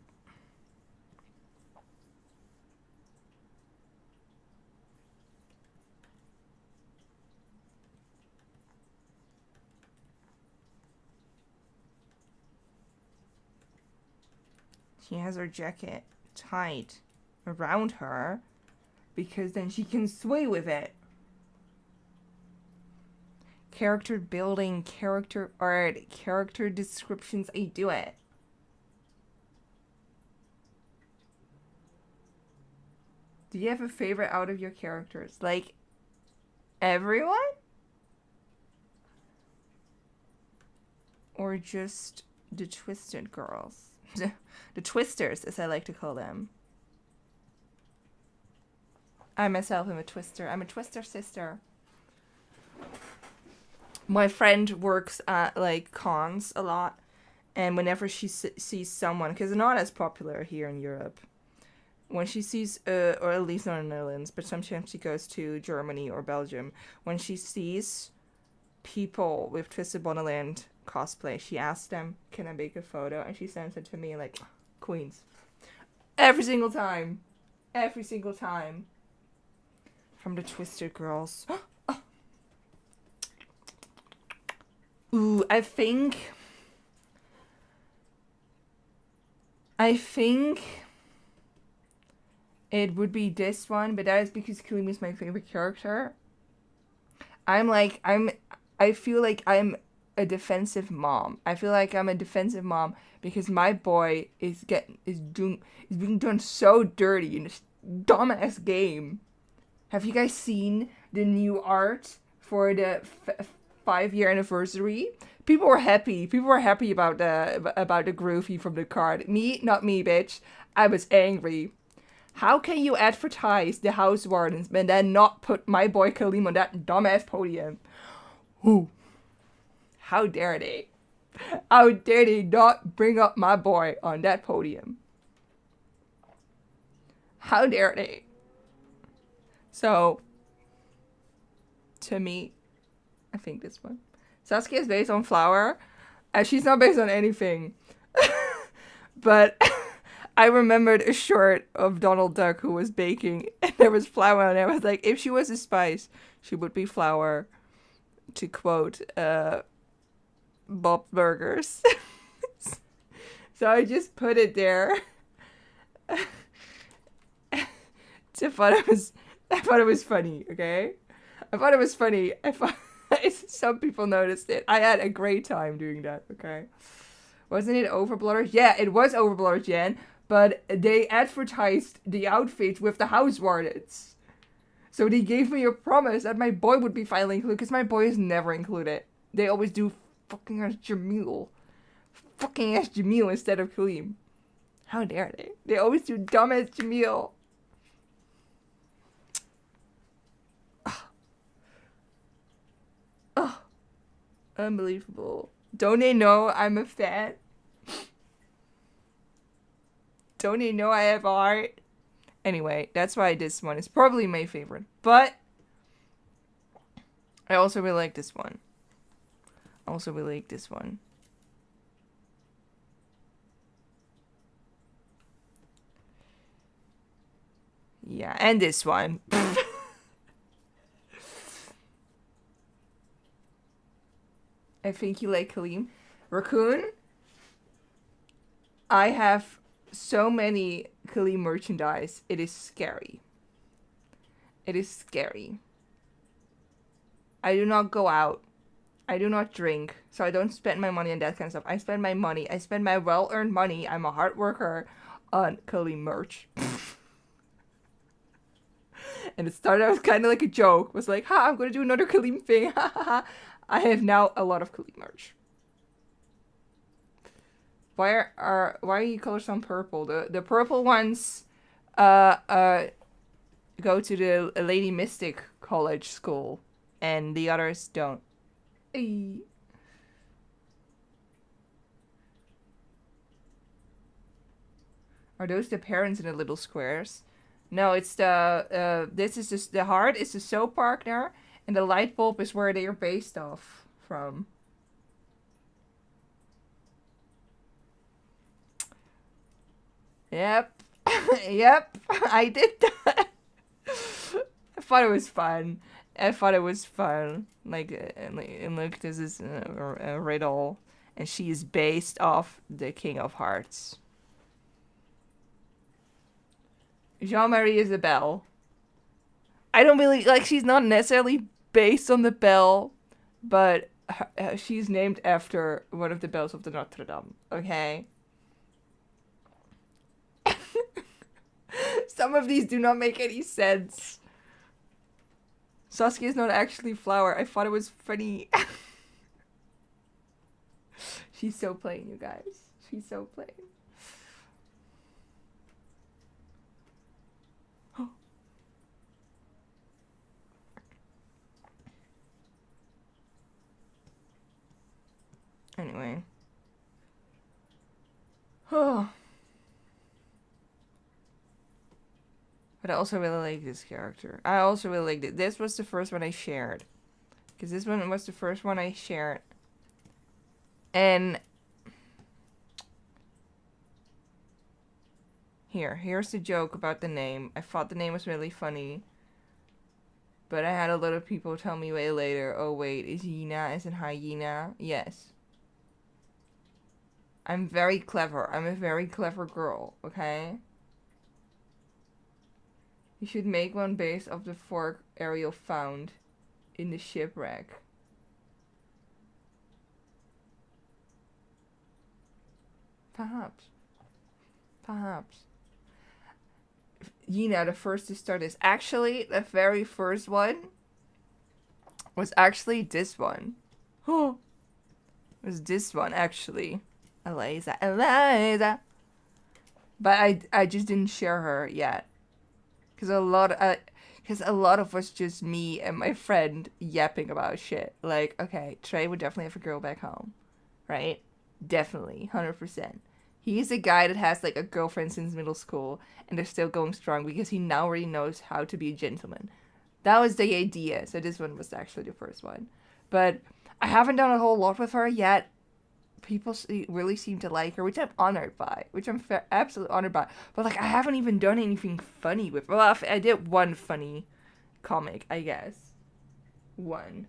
She has her jacket tight around her because then she can sway with it. Character building, character art, character descriptions, I do it. Do you have a favorite out of your characters? Like, everyone? Or just the twisted girls? The twisters, as I like to call them. I myself am a twister. I'm a twister sister. My friend works at like cons a lot, and whenever she sees someone, because they're not as popular here in Europe, when she sees, or at least not in the Netherlands, but sometimes she goes to Germany or Belgium, when she sees people with Twisted Wonderland cosplay, she asks them, "Can I make a photo?" And she sends it to me like, queens. Every single time. Every single time. From the Twisted Girls. Ooh, I think it would be this one, but that is because Kulim is my favorite character. I feel like I'm a defensive mom. I feel like I'm a defensive mom because my boy is being done so dirty in this dumbass game. Have you guys seen the new art for the 5-year anniversary? People were happy. People were happy about the groovy from the card. Me, not me, bitch. I was angry. How can you advertise the house wardens and then not put my boy Kalim on that dumbass podium? Who? How dare they? How dare they not bring up my boy on that podium? How dare they? So, to me, I think this one. Saskia is based on Flower, and she's not based on anything. But I remembered a short of Donald Duck who was baking, and there was flour, and I was like, if she was a spice, she would be flour. To quote Bob Burgers. So I just put it there. I thought it was funny, okay? I thought it was funny. Some people noticed it. I had a great time doing that, okay? Wasn't it Overbloaters? Yeah, it was Overbloaters, Jen. But they advertised the outfits with the house wardens. So they gave me a promise that my boy would be finally included, because my boy is never included. They always do fucking ass Jamil. Fucking ass Jamil instead of Kalim. How dare they? They always do dumb ass Jamil. Oh, unbelievable. Don't they know I'm a fan? Don't you know I have a heart? Anyway, that's why this one is probably my favorite. But I also really like this one. Also really like this one. Yeah, and this one. I think you like Kalim. Raccoon, I have so many Kalim merchandise. It is scary. It is scary. I do not go out. I do not drink. So I don't spend my money on that kind of stuff. I spend my money. I spend my well-earned money. I'm a hard worker on Kalim merch. And it started out kind of like a joke. It was like, ha, I'm going to do another Kalim thing. I have now a lot of Kalim merch. Why are you colors on purple? The purple ones go to the Lady Mystic College school, and the others don't. Eee. Are those the parents in the little squares? No, it's the this is just the heart is the soap partner, and the light bulb is where they are based off from. Yep. Yep. I did that. I thought it was fun. I thought it was fun. Like, and look, this is a riddle, and she is based off the King of Hearts. Jean-Marie Isabelle. I don't really like. She's not necessarily based on the bell, but she's named after one of the bells of the Notre Dame. Okay. Some of these do not make any sense. Saskia is not actually flower. I thought it was funny. She's so plain, you guys. She's so plain. Anyway. Oh. But I also really like this character. I also really liked it. This was the first one I shared. Because this one was the first one I shared. And here's the joke about the name. I thought the name was really funny. But I had a lot of people tell me way later, oh wait, is Yina as in hyena? Yes. I'm very clever. I'm a very clever girl, okay? You should make one based off the fork Ariel found in the shipwreck. Perhaps. Perhaps. Yina, the first to start this. Actually, the very first one was actually this one. Oh, it was this one, actually. Eliza. But I just didn't share her yet. Because a lot of was just me and my friend yapping about shit. Like, okay, Trey would definitely have a girl back home. Right? Definitely. 100%. He's a guy that has, like, a girlfriend since middle school, and they're still going strong because he now already knows how to be a gentleman. That was the idea, so this one was actually the first one. But I haven't done a whole lot with her yet. People really seem to like her, which I'm honored by, absolutely honored by. But, like, I haven't even done anything funny with her. Well, I did one funny comic, I guess. One.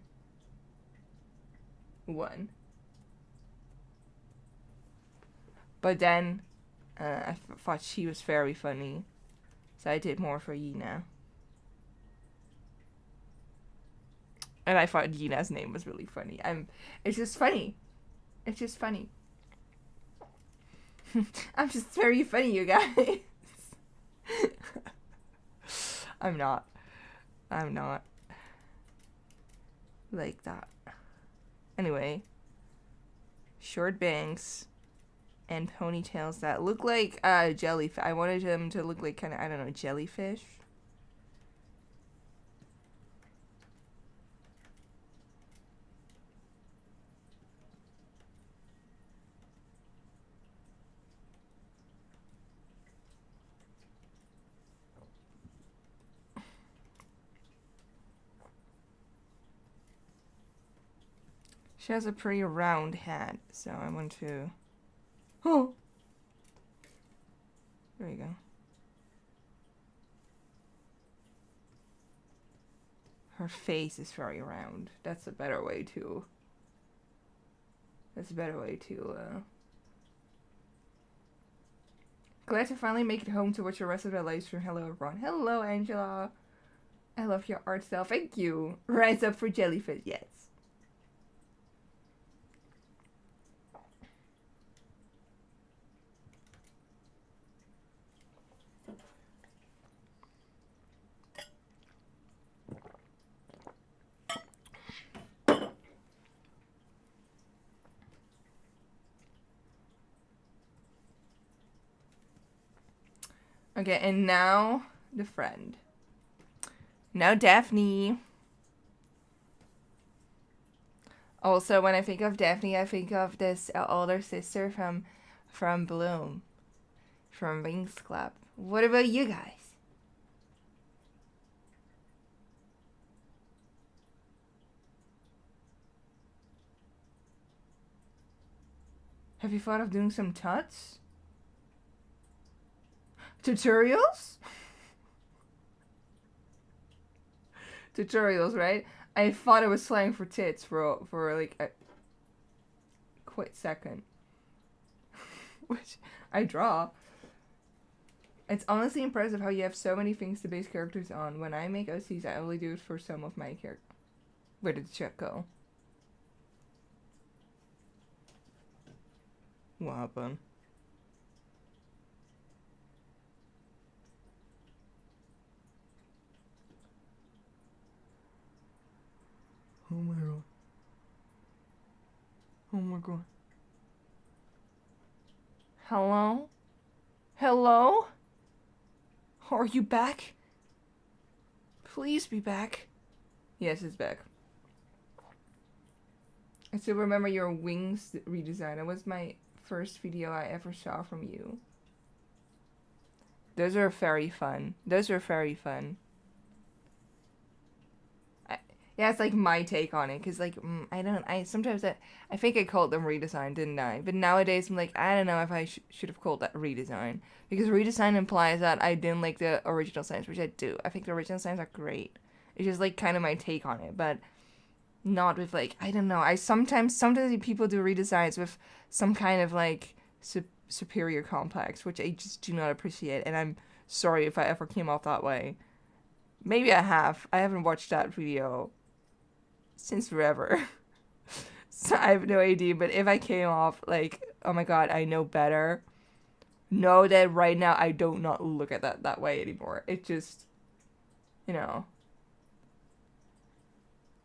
But then, I thought she was very funny. So I did more for Yina. And I thought Yina's name was really funny. It's just funny. It's just funny. I'm just very funny, you guys. I'm not like that. Anyway. Short bangs. And ponytails that look like jellyfish. I wanted them to look like kind of, I don't know, jellyfish. She has a pretty round head, so I want to... Oh! There you go. Her face is very round. That's a better way to... Glad to finally make it home to watch the rest of the live stream. Hello, everyone. Hello, Angela. I love your art style. Thank you. Rise up for jellyfish. Yes. Okay, and now the friend. Now Daphne. Also, when I think of Daphne, I think of this older sister from Bloom, from Wings Club. What about you guys? Have you thought of doing some tuts? Tutorials? Tutorials, right? I thought it was slang for tits for like a quick second. Which I draw. It's honestly impressive how you have so many things to base characters on. When I make OCs, I only do it for some of my characters. Where did the check go? What happened? Oh my god. Oh my god. Hello? Hello? Are you back? Please be back. Yes, it's back. I still remember your wings redesign. That was my first video I ever saw from you. Those are very fun. Yeah, it's like my take on it, because like I think I called them redesign, didn't I? But nowadays I'm like, I don't know if I should have called that redesign, because redesign implies that I didn't like the original signs, which I do. I think the original signs are great. It's just like kind of my take on it, but not with like, I don't know. I sometimes people do redesigns with some kind of like superior complex, which I just do not appreciate, and I'm sorry if I ever came off that way. Maybe I have. I haven't watched that video since forever. So I have no idea, but if I came off like, oh my god, I know better, know that right now I do not look at that way anymore. It just, you know,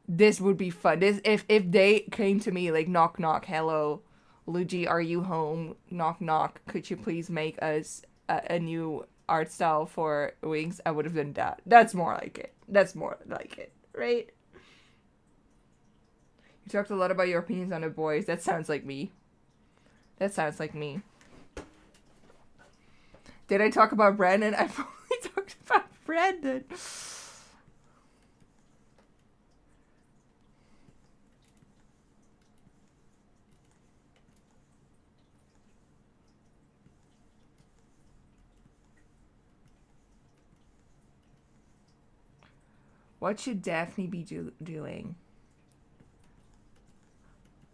this would be fun. This if they came to me like, knock knock, hello, Luigi, are you home? Knock knock, could you please make us a new art style for wings? I would have done that. That's more like it, right? You talked a lot about your opinions on the boys. That sounds like me. Did I talk about Brandon? I've only talked about Brandon. What should Daphne be doing?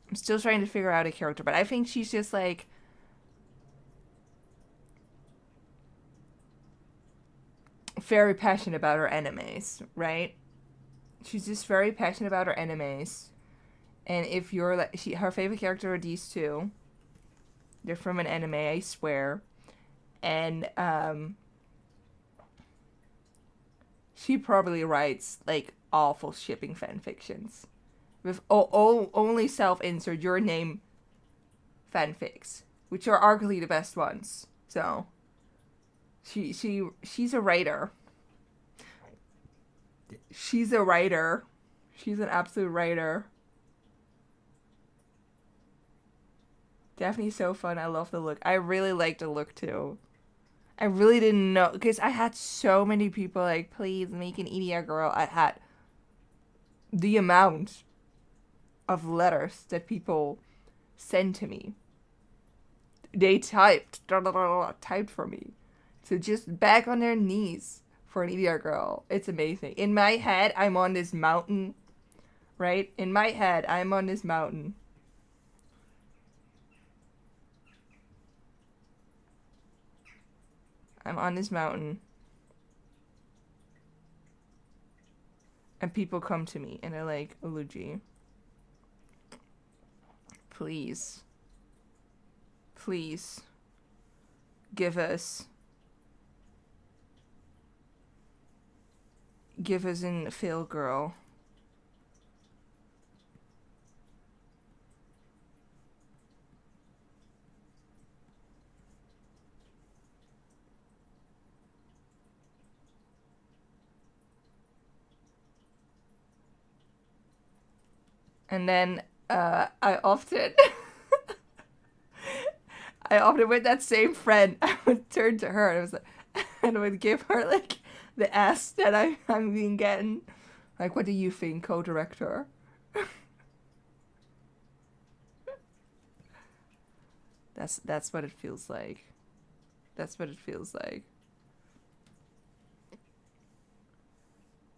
I'm still trying to figure out a character, but I think she's just like very passionate about her animes, right? She's just very passionate about her animes. And if you're like, her favorite character are these two. They're from an anime, I swear. And she probably writes like awful shipping fan fictions with only self-insert your name fanfics, which are arguably the best ones. So she's a writer. She's a writer. She's an absolute writer. Daphne's so fun. I love the look. I really like the look too. I really didn't know, because I had so many people like, please make an EDR girl. I had the amount of letters that people send to me. They typed for me. So just back on their knees for an EDR girl. It's amazing. In my head, I'm on this mountain, right? In my head, I'm on this mountain. I'm on this mountain. And people come to me and they're like, Oluji, please, please, give us an Phil girl. And then I often with that same friend, I would turn to her and I was like, and I would give her like the ass that I'm being getting. Like, what do you think, co-director? That's what it feels like. That's what it feels like.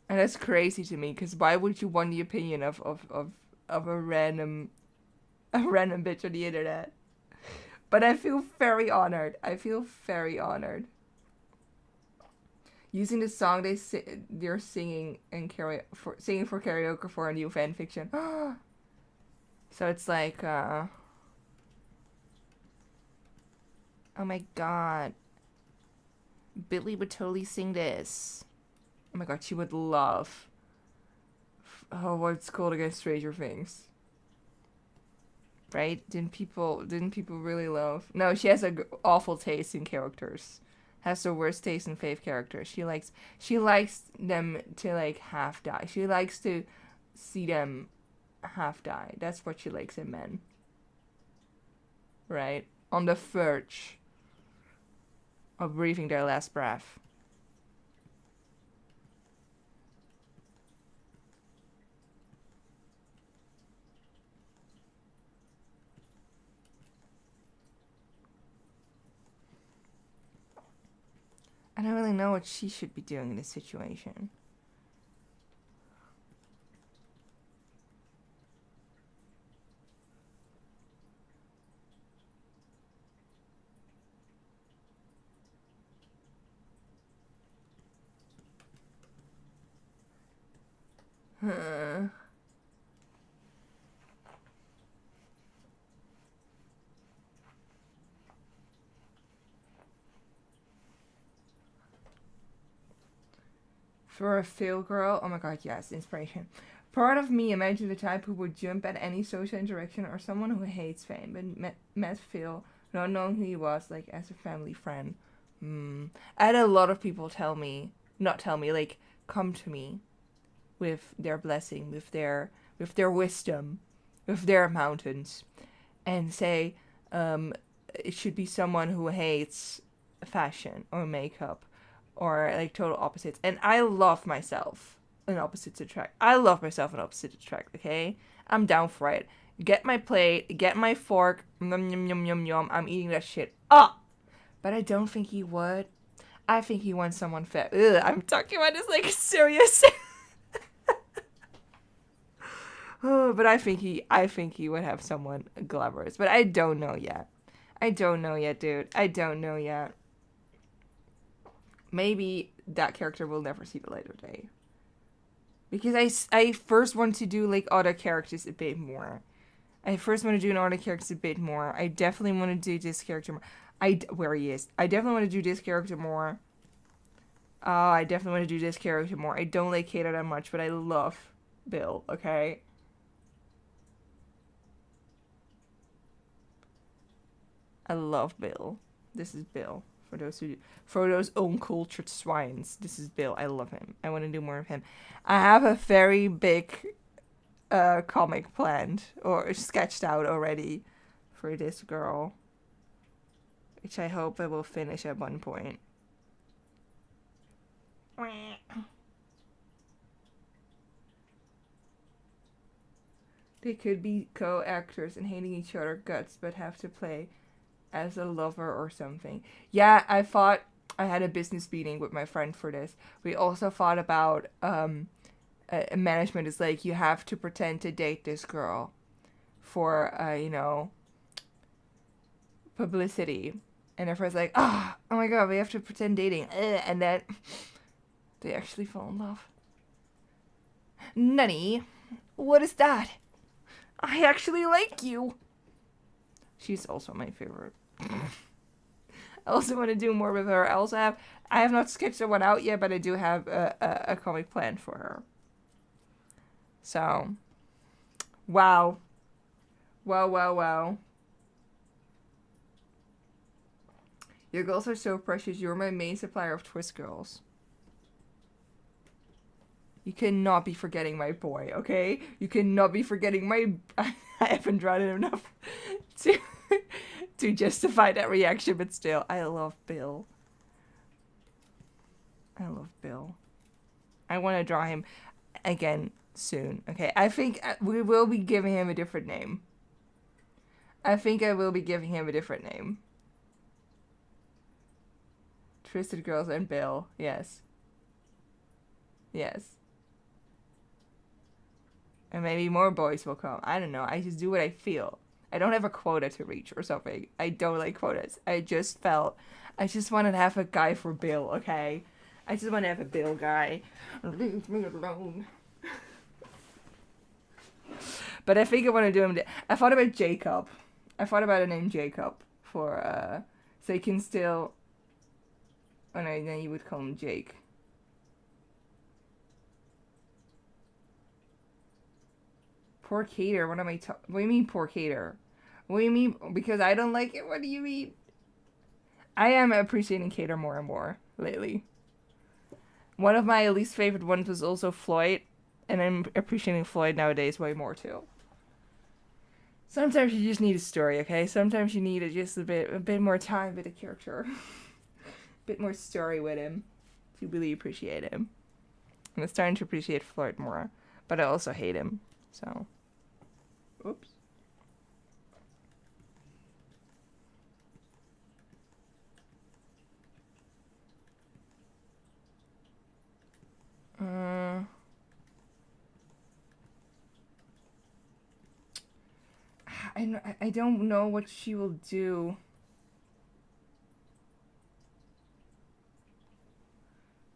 And that's crazy to me, because why would you want the opinion of a random bitch on the internet? But I feel very honored. I feel very honored. Using the song they're singing singing for karaoke for a new fan fiction. So it's like, oh my god, Billy would totally sing this. Oh my god, she would love. Oh, what's called against Stranger Things? Right? Didn't people really love? No, she has a awful taste in characters. Has the worst taste in fave characters. She likes them to like half die. She likes to see them half die. That's what she likes in men. Right? On the verge of breathing their last breath. I don't really know what she should be doing in this situation. Huh. For a fail girl, oh my god, yes, inspiration. Part of me imagined the type who would jump at any social interaction, or someone who hates fame but met Phil, not knowing who he was, like as a family friend. I had a lot of people like come to me with their blessing, with their wisdom, with their mountains, and say it should be someone who hates fashion or makeup or like total opposites. And I love myself an opposites attract. I love myself an opposites attract, okay? I'm down for it. Get my plate, get my fork, yum yum yum yum yum. I'm eating that shit up. But I don't think he would. I think he wants someone fat. Ugh, I'm talking about this like serious. Oh, but I think he would have someone glamorous. But I don't know yet. I don't know yet, dude. I don't know yet. Maybe that character will never see the light of day. Because I first want to do like other characters a bit more. I first want to do another character a bit more. I definitely want to do this character more. Where he is. I definitely want to do this character more. I definitely want to do this character more. I don't like Kata that much, but I love Bill, okay? I love Bill. This is Bill. For those uncultured swines, this is Bill. I love him. I want to do more of him. I have a very big comic planned or sketched out already for this girl, which I hope I will finish at one point. They could be co-actors and hating each other guts, but have to play as a lover or something. Yeah, I had a business meeting with my friend for this. We also thought about management is like, you have to pretend to date this girl for publicity. And everyone's like, oh my god, we have to pretend dating. And then they actually fall in love. Nani? What is that? I actually like you. She's also my favorite. I also want to do more with her. I have not sketched the one out yet, but I do have a comic plan for her. So, wow. Wow. Your girls are so precious. You're my main supplier of twist girls. You cannot be forgetting my boy, okay? You cannot be forgetting my... I haven't drawn it enough to justify that reaction, but still, I love Bill. I want to draw him again soon, okay? I think we will be giving him a different name. Twisted Girls and Bill, yes. And maybe more boys will come. I don't know. I just do what I feel. I don't have a quota to reach or something. I don't like quotas. I just wanted to have a guy for Bill, okay? I just want to have a Bill guy. Leave me alone. But I think I want to do him. I thought about Jacob. I thought about a name Jacob for, so you can still... Oh no, then you would call him Jake. Poor Cater, what do you mean poor Cater? What do you mean? Because I don't like it? What do you mean? I am appreciating Cater more and more lately. One of my least favorite ones was also Floyd, and I'm appreciating Floyd nowadays way more too. Sometimes you just need a story, okay? Sometimes you need just a bit more time with the character. A bit more story with him to really appreciate him. And I'm starting to appreciate Floyd more, but I also hate him, so... Oops. I don't know what she will do.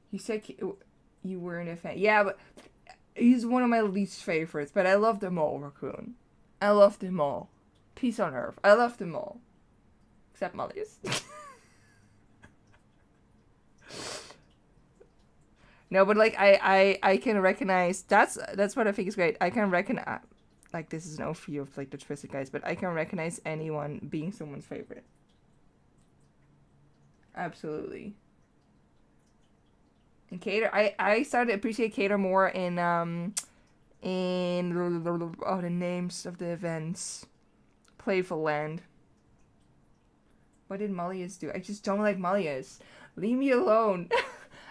You said you weren't a fan. Yeah, but he's one of my least favorites, but I love them all, Raccoon. I love them all. Peace on earth. I love them all. Except Molly's. No, but like I can recognize that's what I think is great. I can recognize like this is no fear of like the twisted guys, but I can recognize anyone being someone's favorite. Absolutely. And Cater, I started to appreciate Cater more in the names of the events. Playful Land. What did Molly's do? I just don't like Molly's. Leave me alone.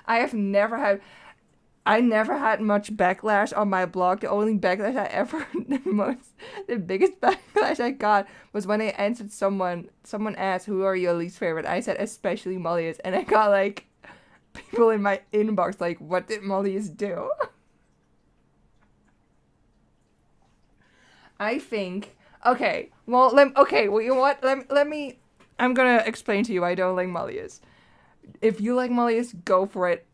I never had much backlash on my blog. The only backlash I ever, the biggest backlash I got was when I answered someone asked, who are your least favorite? I said, especially Molly's. And I got like, people in my inbox like, what did Molly's do? I think, okay, well, you know what? Let me, I'm gonna explain to you why I don't like Molly's. If you like Molly's, go for it.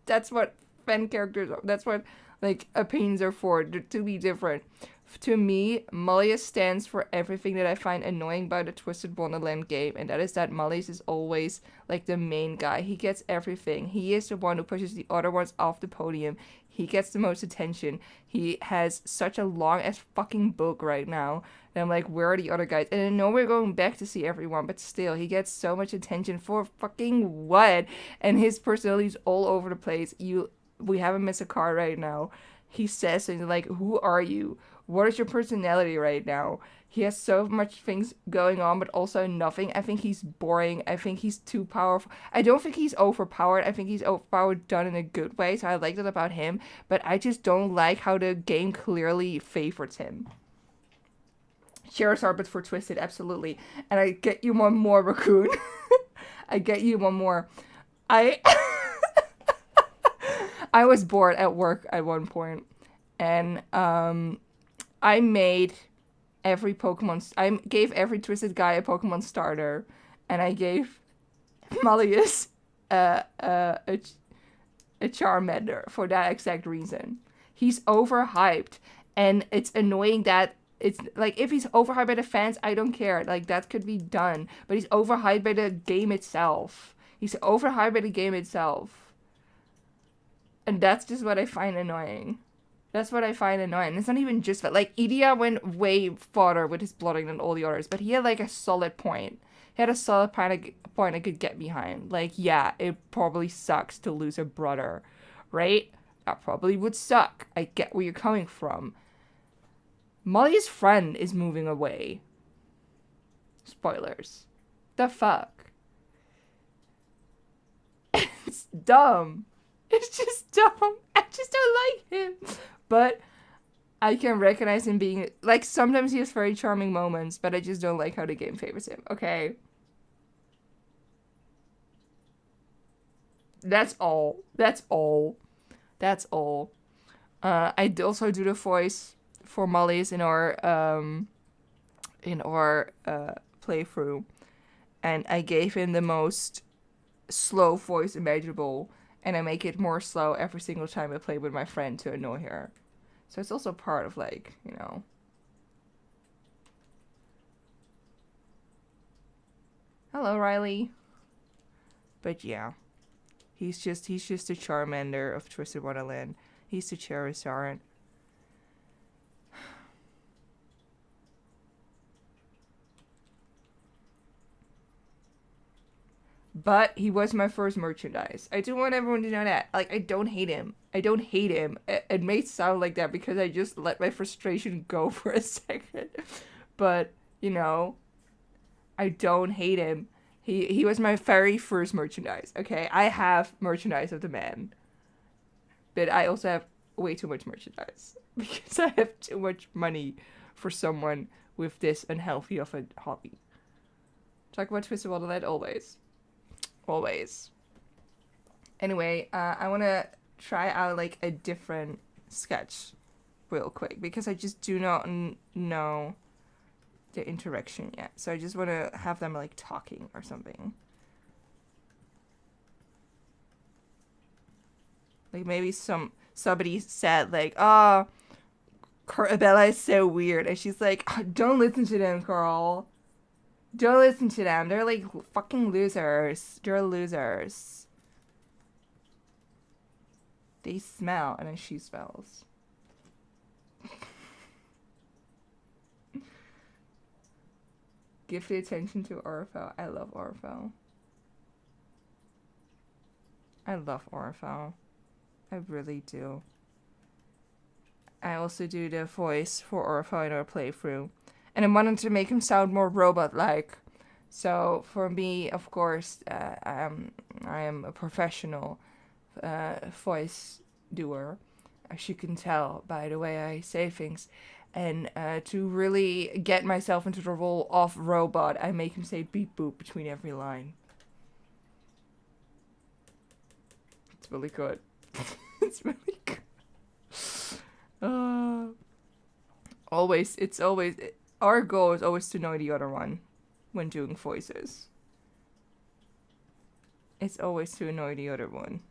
That's what fan characters are. That's what, like, opinions are for, to be different. To me, Molly's stands for everything that I find annoying about the Twisted Wonderland game, and that is that Molly's is always, like, the main guy. He gets everything. He is the one who pushes the other ones off the podium. He gets the most attention. He has such a long-ass fucking book right now. And I'm like, where are the other guys? And I know we're going back to see everyone, but still, he gets so much attention for fucking what? And his personality's all over the place. We haven't missed a card right now. He says things like, who are you? What is your personality right now? He has so much things going on, but also nothing. I think he's boring. I think he's too powerful. I don't think he's overpowered. I think he's overpowered done in a good way, so I like that about him. But I just don't like how the game clearly favors him. Charizard, but for Twisted, absolutely. And I get you one more, Raccoon. I get you one more. I I was bored at work at one point, and I made every Pokemon. I gave every Twisted guy a Pokemon starter, and I gave Malleus a Charmander for that exact reason. He's overhyped, and it's annoying that it's like if he's overhyped by the fans, I don't care. Like that could be done, but he's overhyped by the game itself. He's overhyped by the game itself, and that's just what I find annoying. That's what I find annoying. It's not even just that. Like, Idia went way farther with his blooding than all the others, but he had, like, a solid point. He had a solid point I could get behind. Like, yeah, it probably sucks to lose a brother, right? That probably would suck. I get where you're coming from. Molly's friend is moving away. Spoilers. The fuck? It's dumb. It's just dumb. I just don't like him. But I can recognize him being, like, sometimes he has very charming moments, but I just don't like how the game favors him. Okay. That's all. That's all. That's all. I also do the voice for Molly's in our playthrough. And I gave him the most slow voice imaginable. And I make it more slow every single time I play with my friend to annoy her. So it's also part of, like, you know. Hello, Riley. But yeah. He's just a Charmander of Twisted Wonderland. He's the Charizard. But he was my first merchandise. I do want everyone to know that. Like, I don't hate him. I don't hate him. It may sound like that because I just let my frustration go for a second. But, you know, I don't hate him. He was my very first merchandise, okay? I have merchandise of the man. But I also have way too much merchandise. Because I have too much money for someone with this unhealthy of a hobby. Talk about Twisted Wonderland always. Always. Anyway, I want to try out, like, a different sketch real quick. Because I just do not know the interaction yet. So I just want to have them, like, talking or something. Like, maybe somebody said, like, oh, Bella is so weird. And she's like, oh, don't listen to them, Carl. Don't listen to them. They're like fucking losers. They're losers. They smell, and then she smells. Give the attention to Orpho. I love Orpho. I love Orpho. I really do. I also do the voice for Orpho in our playthrough. And I wanted to make him sound more robot-like. So for me, of course, I am a professional voice doer, as you can tell by the way I say things. And to really get myself into the role of robot, I make him say beep boop between every line. It's really good. It's really good. Our goal is always to know the other one when doing voices. It's always to annoy the other one.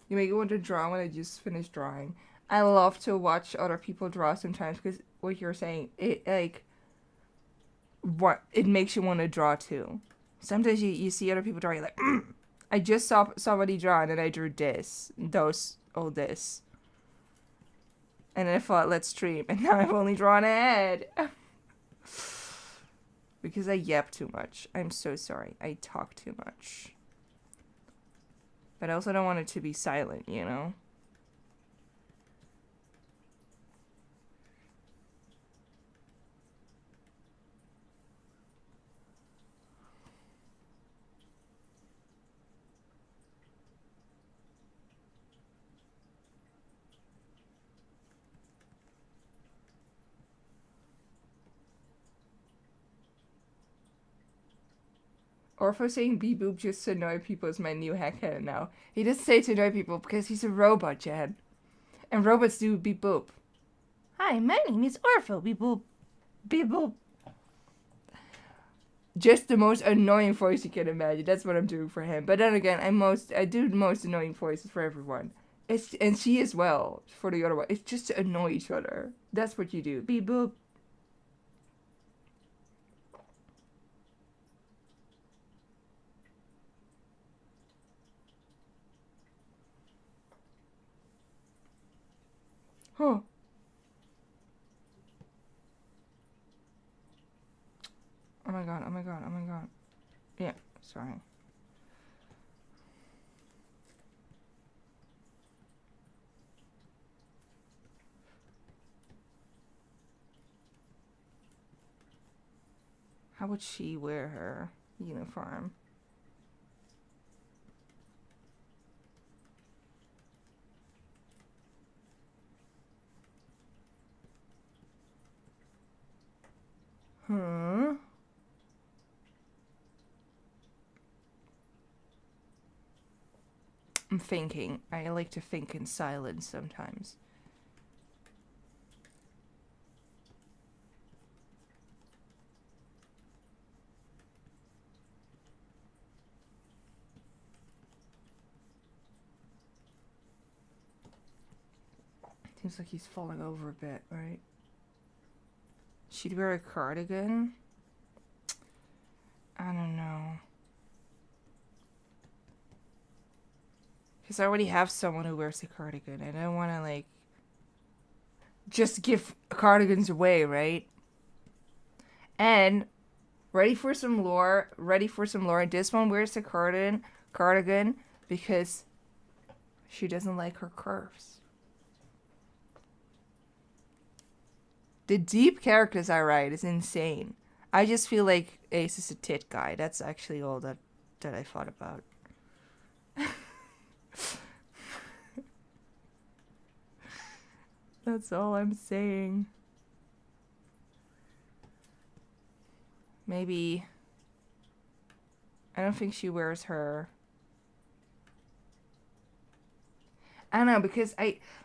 You make me want to draw when I just finished drawing. I love to watch other people draw sometimes because what you're saying, it makes you want to draw too. Sometimes you see other people drawing like, I just saw somebody draw and then I drew this, all this. And then I thought, let's stream. And now I've only drawn a head. Because I yap too much. I'm so sorry. I talk too much. But I also don't want it to be silent, you know? Orpho saying beep boop just to annoy people is my new hackhead now. He doesn't say to annoy people because he's a robot, Chad. And robots do beep boop. Hi, my name is Orpho. Beep boop. Beep boop. Just the most annoying voice you can imagine. That's what I'm doing for him. But then again, I do the most annoying voices for everyone. And she as well for the other one. It's just to annoy each other. That's what you do. Beep boop. Huh. Oh my god, oh my god, oh my god. Yeah, sorry. How would she wear her uniform? Huh? I'm thinking. I like to think in silence sometimes. Seems like he's falling over a bit, right? She'd wear a cardigan? I don't know. Because I already have someone who wears a cardigan. I don't want to, like, just give cardigans away, right? And, ready for some lore. This one wears a cardigan because she doesn't like her curves. The deep characters I write is insane. I just feel like Ace is a tit guy. That's actually all that I thought about. That's all I'm saying. Maybe. I don't think she wears her. I don't know, because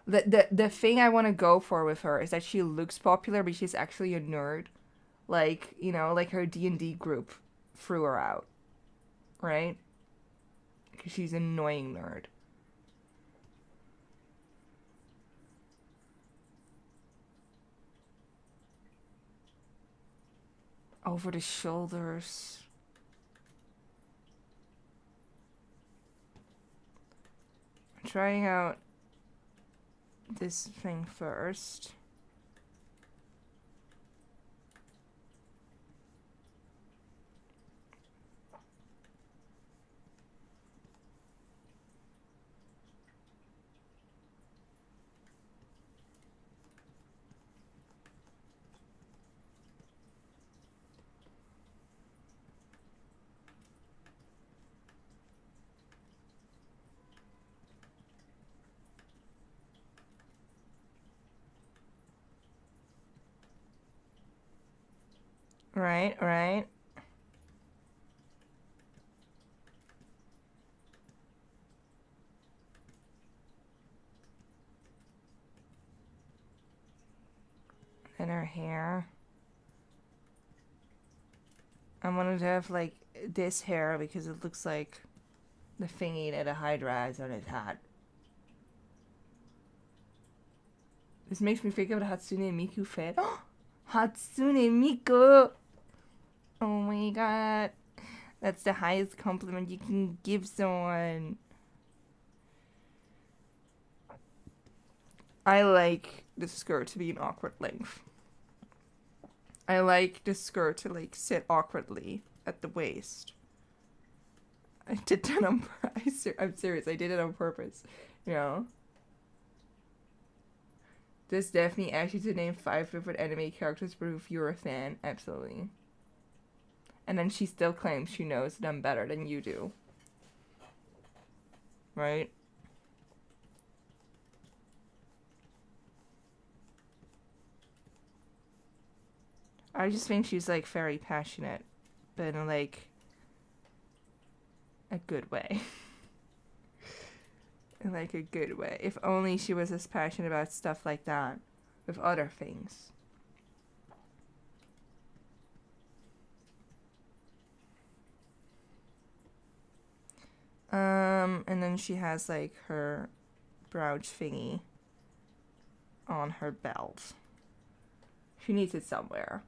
the thing I want to go for with her is that she looks popular, but she's actually a nerd. Like, you know, like her D&D group threw her out. Right? Because she's an annoying nerd. Over the shoulders. I'm trying out this thing first. Right, right. And her hair. I wanted to have, like, this hair because it looks like the thingy that a Hydra has on his hat. This makes me think of the Hatsune Miku fan. Hatsune Miku! Oh my god. That's the highest compliment you can give someone. I like the skirt to be an awkward length. I like the skirt to like sit awkwardly at the waist. I did that on I'm serious. I did it on purpose. You know? Does Daphne ask you to name 5 different anime characters prove you're a fan? Absolutely. And then she still claims she knows them better than you do. Right? I just think she's like very passionate, but in like a good way. In like a good way. If only she was as passionate about stuff like that with other things. And then she has like her brooch thingy on her belt. She needs it somewhere.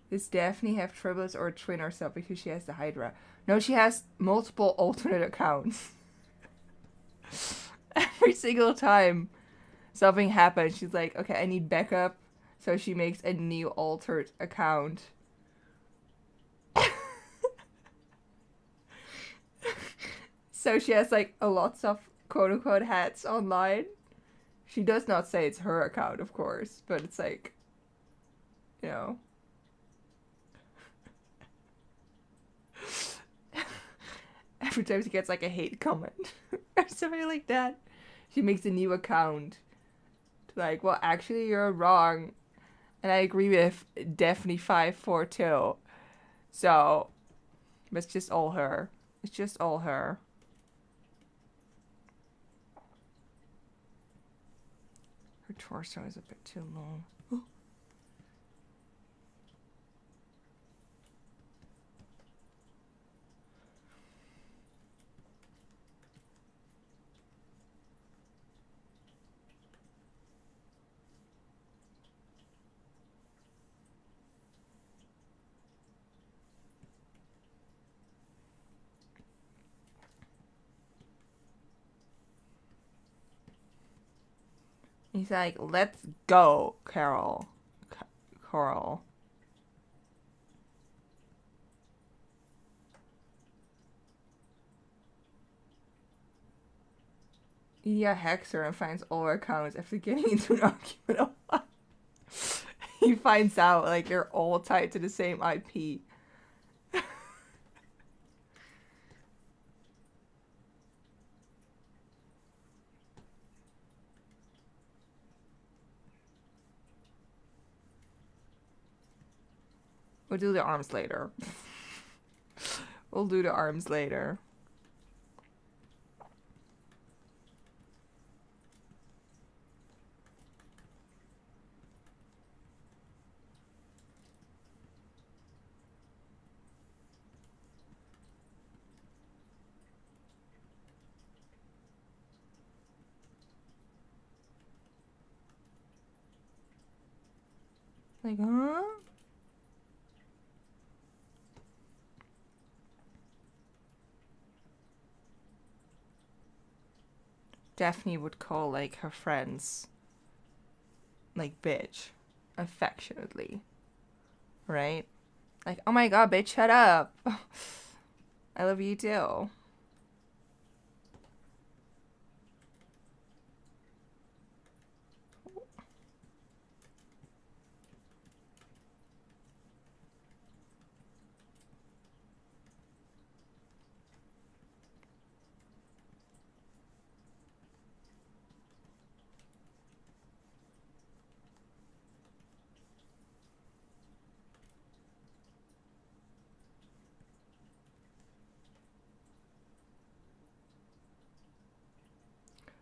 Does Daphne have triples or a twin or something because she has the Hydra? No, she has multiple alternate accounts. Every single time something happens, she's like, okay, I need backup. So she makes a new altered account. So she has like a lots of quote unquote hats online. She does not say it's her account, of course, but it's like, you know. Every time she gets like a hate comment or something like that, she makes a new account. Like, well, actually, you're wrong. And I agree with Daphne 542. So, it's just all her. It's just all her. Her torso is a bit too long. He's like, let's go, Carol. Coral. Ilya hacks her and finds all her accounts after getting into an argument. He finds out, like, they're all tied to the same IP. We'll do the arms later. We'll do the arms later. Like, huh? Daphne would call, like, her friends, like, bitch, affectionately. Right? Like, oh my god, bitch, shut up. I love you too.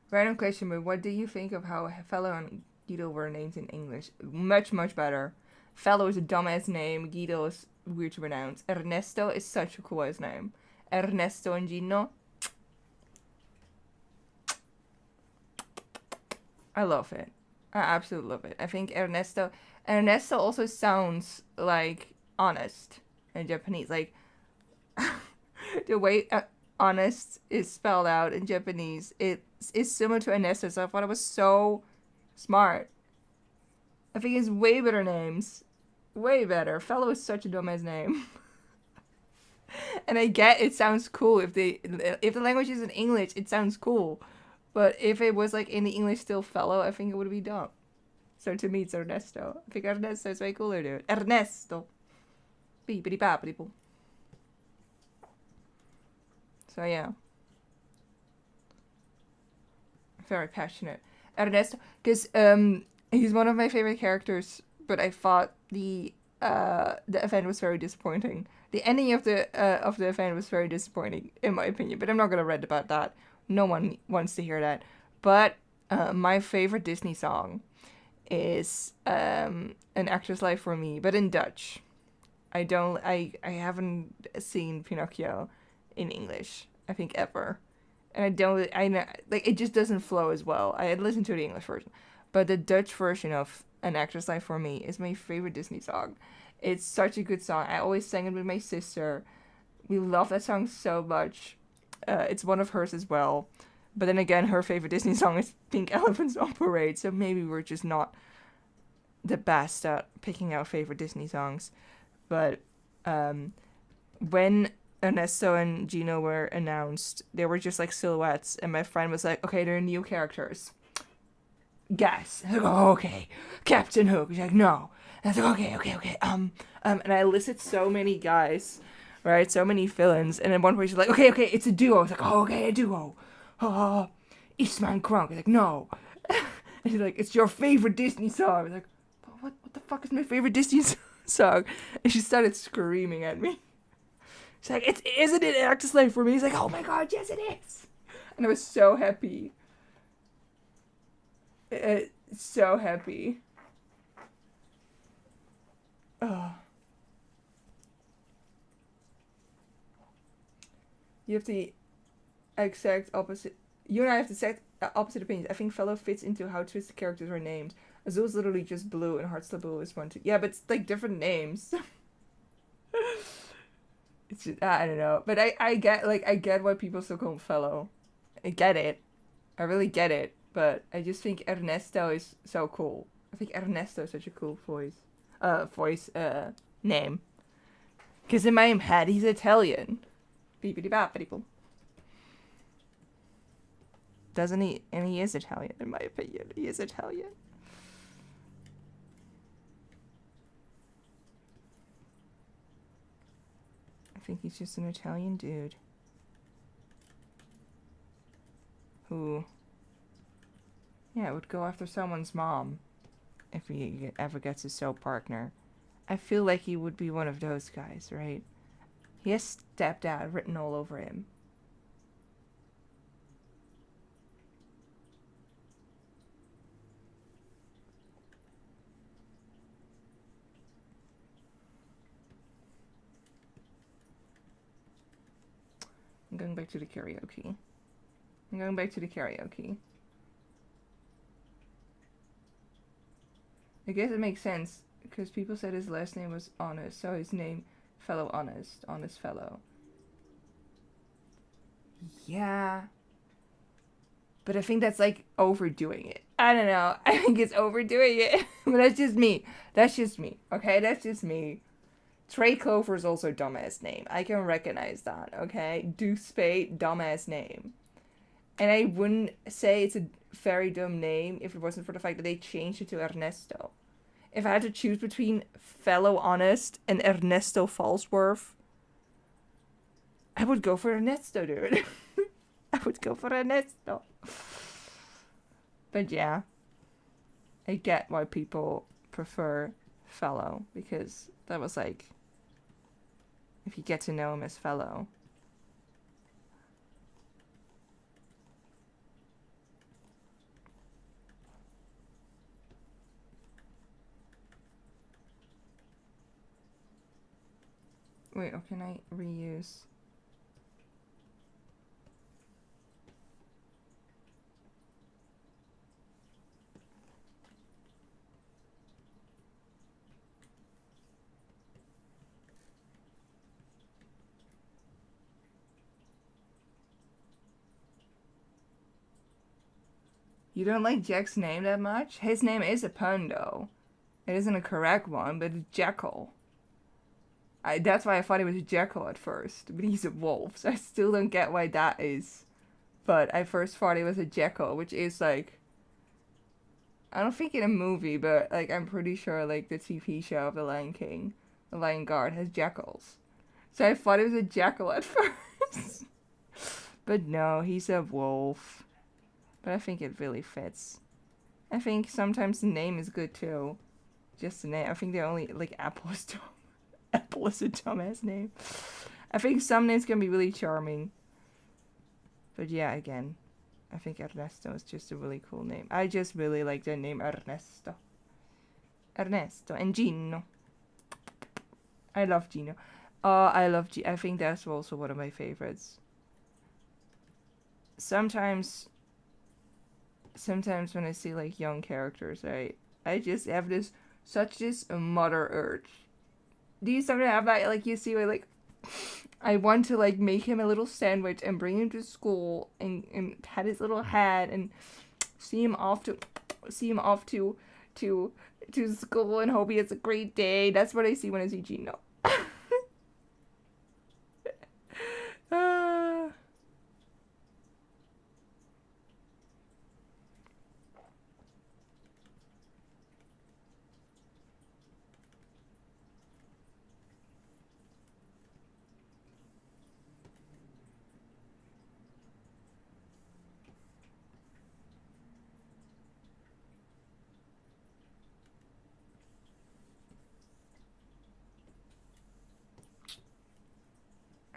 Random question, but what do you think of how Fellow and Guido were named in English? Much, much better. Fellow is a dumbass name. Guido is weird to pronounce. Ernesto is such a cool ass name. Ernesto and Gino. I love it. I absolutely love it. I think Ernesto also sounds like honest in Japanese. Like, the way honest is spelled out in Japanese, it's similar to Ernesto, so I thought it was so smart. I think it's way better names. Way better. Fellow is such a dumbass name. And I get it sounds cool if the language is in English, it sounds cool. But if it was like in the English still fellow, I think it would be dumb. So to me, it's Ernesto. I think Ernesto is way cooler, dude. Ernesto. Beepity boppity boop. So yeah. Very passionate. Ernesto, because he's one of my favorite characters, but I thought the event was very disappointing. The ending of the event was very disappointing, in my opinion, but I'm not gonna rant about that. No one wants to hear that. But my favorite Disney song is An Actor's Life for Me, but in Dutch. I haven't seen Pinocchio in English, I think, ever. And I know, like, it just doesn't flow as well. I had listened to the English version, but the Dutch version of An Actor's Life for Me is my favorite Disney song. It's such a good song. I always sang it with my sister. We love that song so much. It's one of hers as well. But then again, her favorite Disney song is Pink Elephants on Parade, so maybe we're just not the best at picking out favorite Disney songs. But when Ernesto and Gino were announced, they were just like silhouettes, and my friend was like, okay, they're new characters. Guess. I go, oh, okay. Captain Hook. He's like, no. And I was like, okay. And I listed so many guys, right? So many villains. And then one point she's like, okay, it's a duo. I was like, oh, okay, a duo. Oh, Eastman Kronk. He's like, no. And she's like, it's your favorite Disney song. I was like, what the fuck is my favorite Disney song? And she started screaming at me. She's like, isn't it An Actor's Life for Me? He's like, oh my god, yes it is. And I was so happy. So happy. Oh. You have the exact opposite. You and I have the exact opposite opinions. I think Fellow fits into how twisted characters are named. Azul is literally just blue, and Heart's Blue is one too. Yeah, but it's like different names. It's just, I don't know, but I get why people still call him Fellow. I get it. I really get it. But I just think Ernesto is so cool. I think Ernesto is such a cool name. Because in my head, he's Italian. Beepity boppity boop. Doesn't he? And he is Italian, in my opinion. He is Italian. I think he's just an Italian dude. Who... yeah, would go after someone's mom if he ever gets a soap partner. I feel like he would be one of those guys, right? He has stepdad written all over him. I'm going back to the karaoke. I guess it makes sense, because people said his last name was Honest, so his name, Fellow Honest, Honest Fellow. Yeah. But I think that's like overdoing it. I don't know. I think it's overdoing it. But that's just me. Okay? That's just me. Trey Clover is also a dumbass name. I can recognize that, okay? Deuce Spade, dumbass name. And I wouldn't say it's a very dumb name if it wasn't for the fact that they changed it to Ernesto. If I had to choose between Fellow Honest and Ernesto Falsworth, I would go for Ernesto, dude. I would go for Ernesto. But yeah, I get why people prefer Fellow, because that was like, if you get to know him as Fellow. Wait, or can I reuse? You don't like Jack's name that much? His name is a pun, though. It isn't a correct one, but it's Jekyll. That's why I thought he was Jekyll at first, but he's a wolf, so I still don't get why that is. But I first thought he was a Jekyll, which is like, I don't think in a movie, but like I'm pretty sure like the TV show of The Lion King, The Lion Guard has Jekylls. So I thought it was a Jekyll at first. But no, he's a wolf. But I think it really fits. I think sometimes the name is good too. Just the name. I think they're only like Apple is dumb. Apple is a dumbass name. I think some names can be really charming. But yeah, again, I think Ernesto is just a really cool name. I just really like the name Ernesto. Ernesto and Gino. I love Gino. I think that's also one of my favorites. Sometimes when I see like young characters, I just have this mother urge. Do you sometimes have that, like, you see where like I want to like make him a little sandwich and bring him to school and pet his little head and see him off to school and hope he has a great day. That's what I see when I see Gino.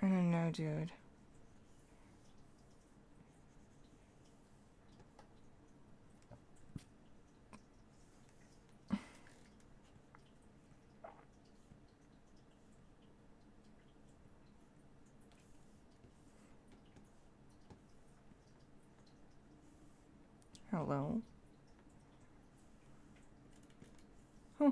I don't know, dude. Hello? Huh.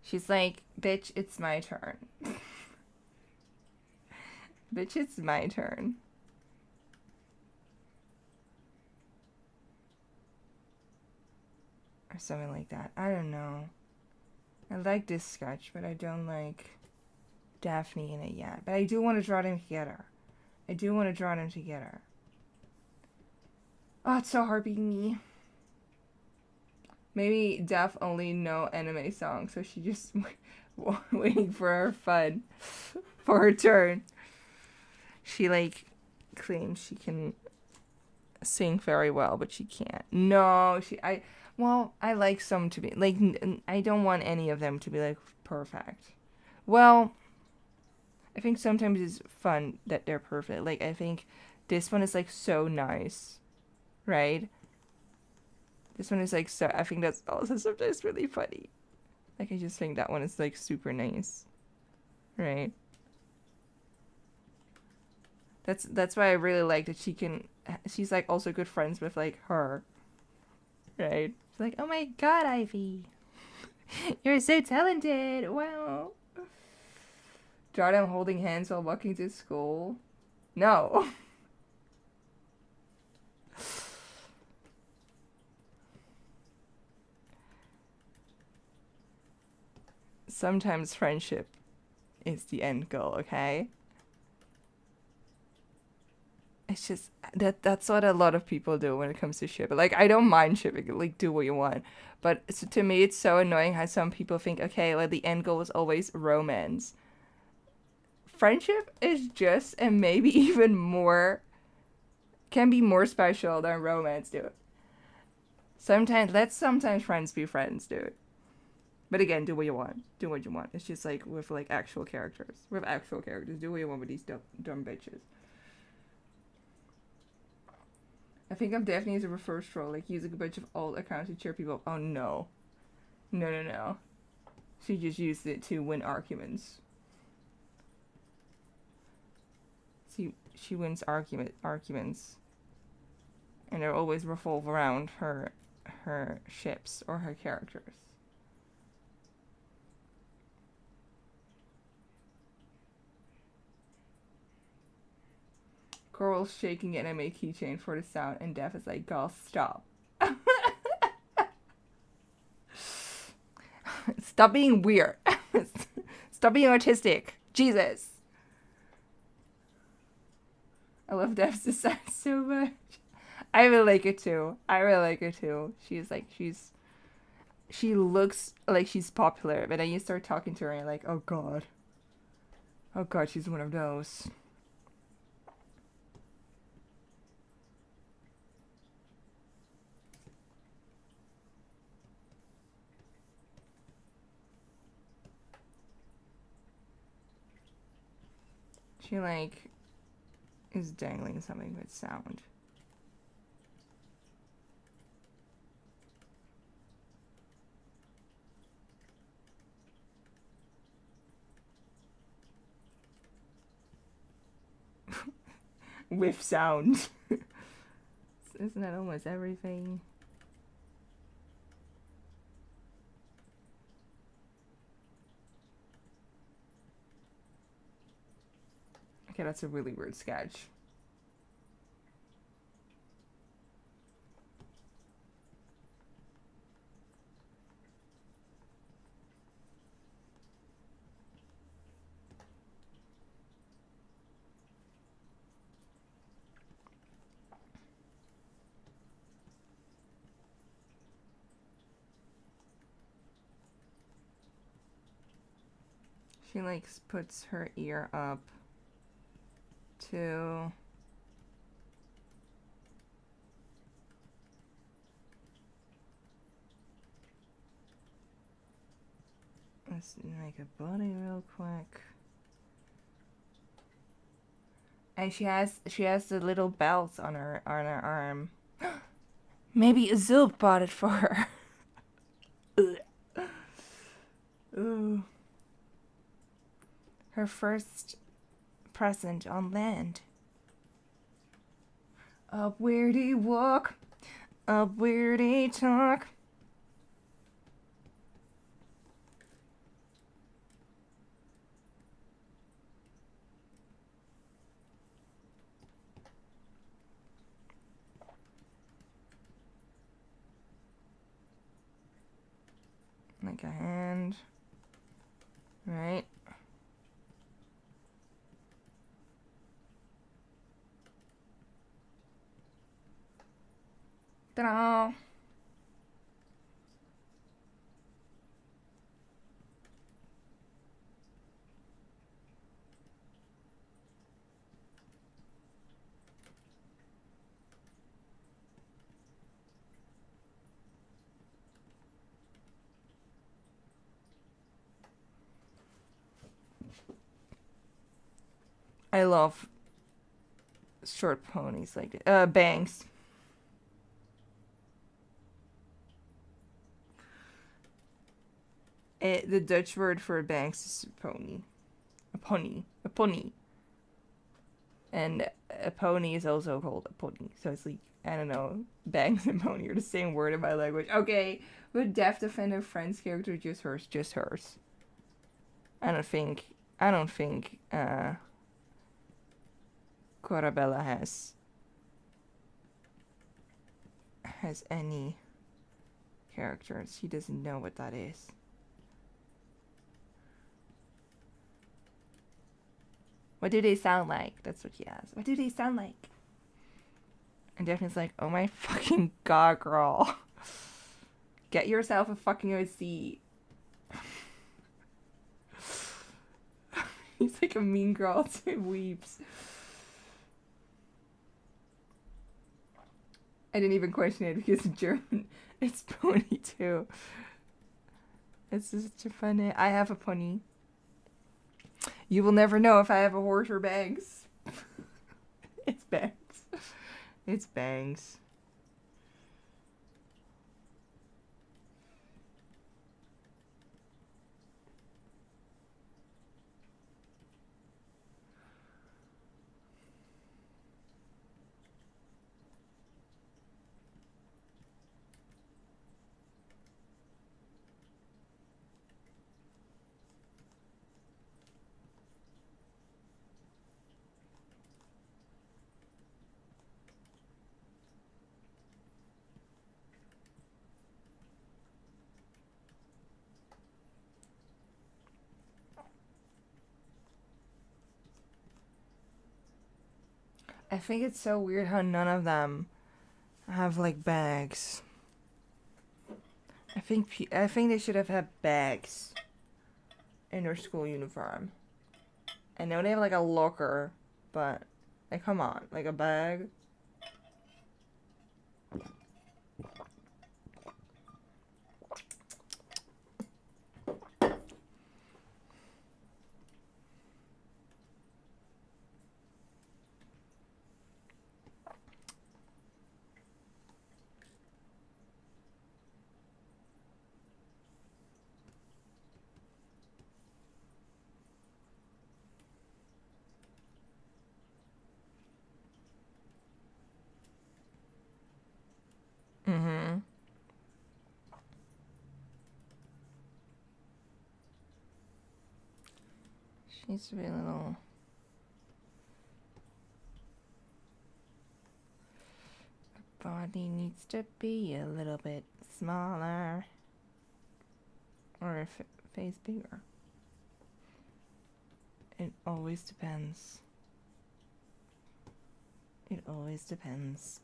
She's like, bitch, it's my turn. Bitch, it's my turn. Or something like that. I don't know. I like this sketch, but I don't like Daphne in it yet. But I do want to draw them together. Oh, it's so hard being me. Maybe Daph only know anime songs, so she just waiting for her fun, for her turn. She like claims she can sing very well, but she can't. No, I like some to be like. I don't want any of them to be like perfect. Well, I think sometimes it's fun that they're perfect. Like I think this one is like so nice, right? This one is like so. I think that's also sometimes really funny. Like I just think that one is like super nice, right? That's why I really like that she's like also good friends with like her, right? She's like, oh my god, Ivy, you're so talented! Wow. Jordan holding hands while walking to school. No. Sometimes friendship is the end goal, okay? It's just that's what a lot of people do when it comes to shipping. Like I don't mind shipping, like do what you want. But to me it's so annoying how some people think, okay, like the end goal is always romance. Friendship is just and maybe even more can be more special than romance, dude. Sometimes friends be friends, dude. But again, do what you want. Do what you want. It's just like with like actual characters. Do what you want with these dumb bitches. I think of Daphne as a reverse troll, like using a bunch of old accounts to cheer people up. Oh no. No. She just used it to win arguments. She wins arguments. And they always revolve around her ships or her characters. Coral's shaking an anime keychain for the sound, and Dev is like, "Girl, stop." Stop being weird. Stop being autistic. Jesus. I love Dev's design so much. I really like it too. She looks like she's popular, but then you start talking to her and you're like, oh god. Oh god, she's one of those. She like is dangling something with sound. With sound. Isn't that almost everything? Okay, that's a really weird sketch. She like puts her ear up to let's make a body real quick. And she has the little belt on her arm. Maybe Azul bought it for her. Ooh. Her first present on land. Up where they walk, up where they talk. Like a hand, right? Ta-da! I love short ponies like this. Bangs. The Dutch word for bangs is pony. A pony. A pony. And a pony is also called a pony. So it's like, I don't know, bangs and pony are the same word in my language. Okay, but Def defend her friend's character, just hers. I don't think Corabella has any characters. He doesn't know what that is. What do they sound like? That's what he asked. What do they sound like? And Daphne's like, oh my fucking god, girl. Get yourself a fucking OC. He's like a mean girl to weeps. I didn't even question it because in German it's pony too. It's just a funny. I have a pony. You will never know if I have a horse or bangs. It's bangs. It's bangs. I think it's so weird how none of them have like bags. I think they should have had bags in their school uniform. I know they have like a locker, but like come on, like a bag. Mm-hmm. She needs to be a little... body needs to be a little bit smaller. Or if face bigger. It always depends. It always depends.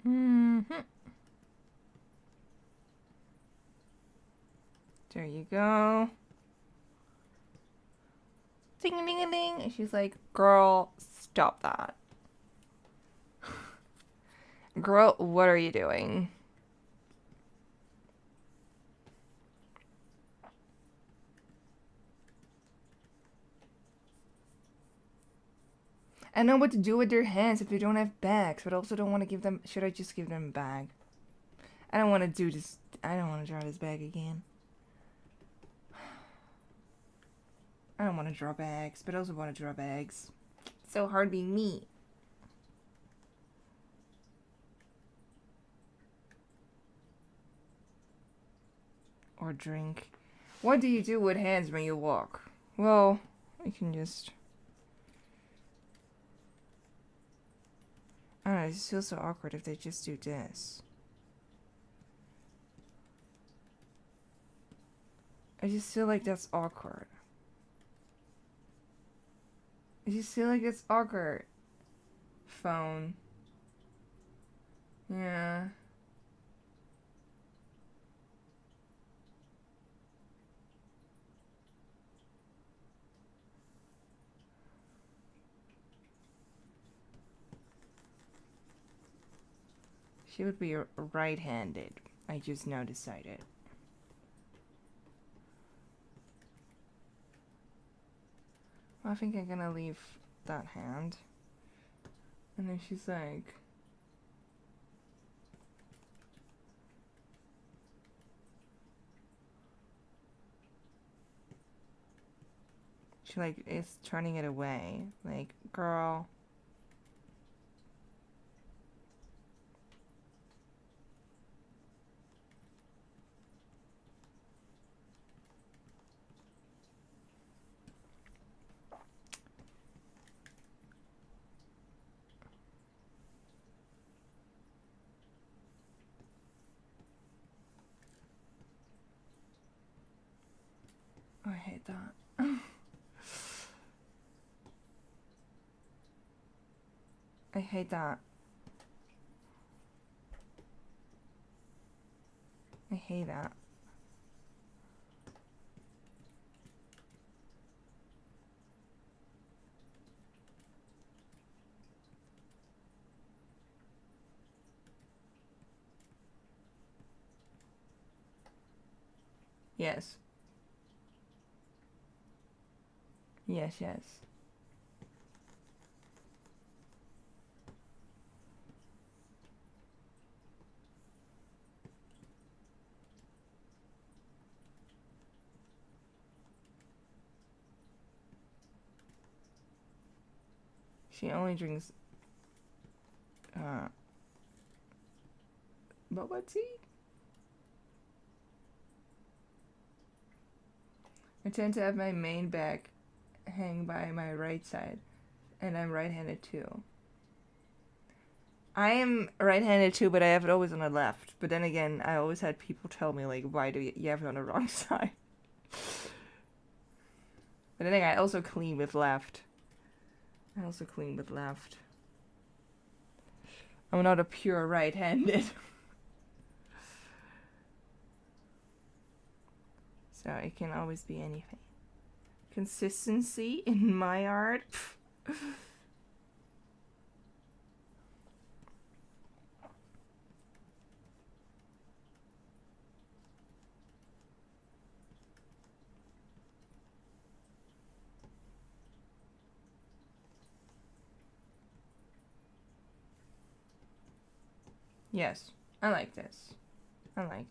Mm-hmm. There you go. Ding ding ding. And she's like, girl, stop that. Girl, what are you doing? I know what to do with their hands if they don't have bags, but I also don't want to give them... Should I just give them a bag? I don't want to do this. I don't want to draw this bag again. I don't want to draw bags, but I also want to draw bags. It's so hard being me. Or drink. What do you do with hands when you walk? Well, I can just... I don't know, it just feels so awkward if they just do this. I just feel like that's awkward. I just feel like it's awkward. Phone. Yeah. She would be right-handed. I just now decided. Well, I think I'm gonna leave that hand. And then she's like... She like is turning it away. Like, girl... I hate that. I hate that. I hate that. Yes. Yes, yes. She only drinks boba tea? I tend to have my main back hang by my right side, and I'm right-handed too. I am right-handed too, but I have it always on the left. But then again, I always had people tell me, like, why do you have it on the wrong side? But then again, I also clean with left. I'm not a pure right-handed. So it can always be anything. Consistency in my art. Yes, I like this. Right.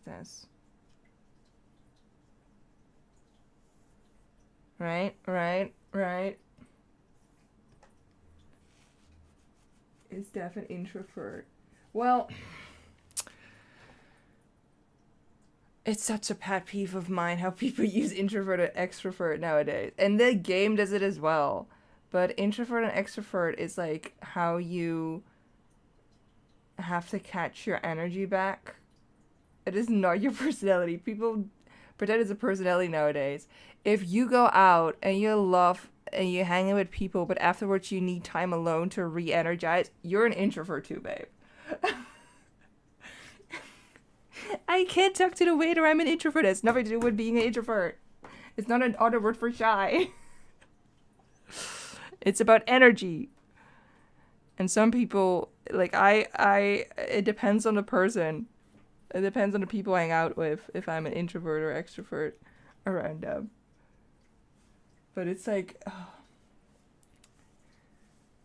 It's definitely introvert. Well, it's such a pet peeve of mine how people use introvert and extrovert nowadays. And the game does it as well. But introvert and extrovert is like how you have to catch your energy back. It is not your personality. People pretend it's a personality nowadays. If you go out and you love and you hang out with people, but afterwards you need time alone to re-energize, you're an introvert too, babe. I can't talk to the waiter. I'm an introvert. It's nothing to do with being an introvert. It's not an other word for shy. It's about energy. And some people, like it depends on the person. It depends on the people I hang out with, if I'm an introvert or extrovert around them. But it's like, oh.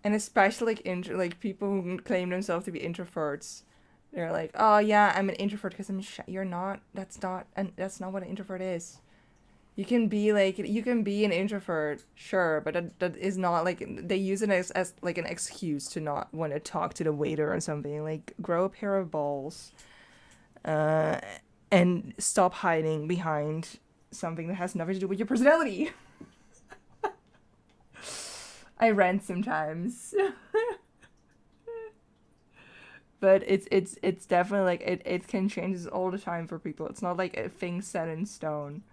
And especially like people who claim themselves to be introverts, they're like, oh yeah, I'm an introvert because I'm shy. You're not. That's not what an introvert is. You can be an introvert, sure, but that is not like, they use it as like an excuse to not want to talk to the waiter or something. Like, grow a pair of balls. And stop hiding behind something that has nothing to do with your personality. I rant sometimes. But it's definitely like it can change all the time for people. It's not like a thing set in stone.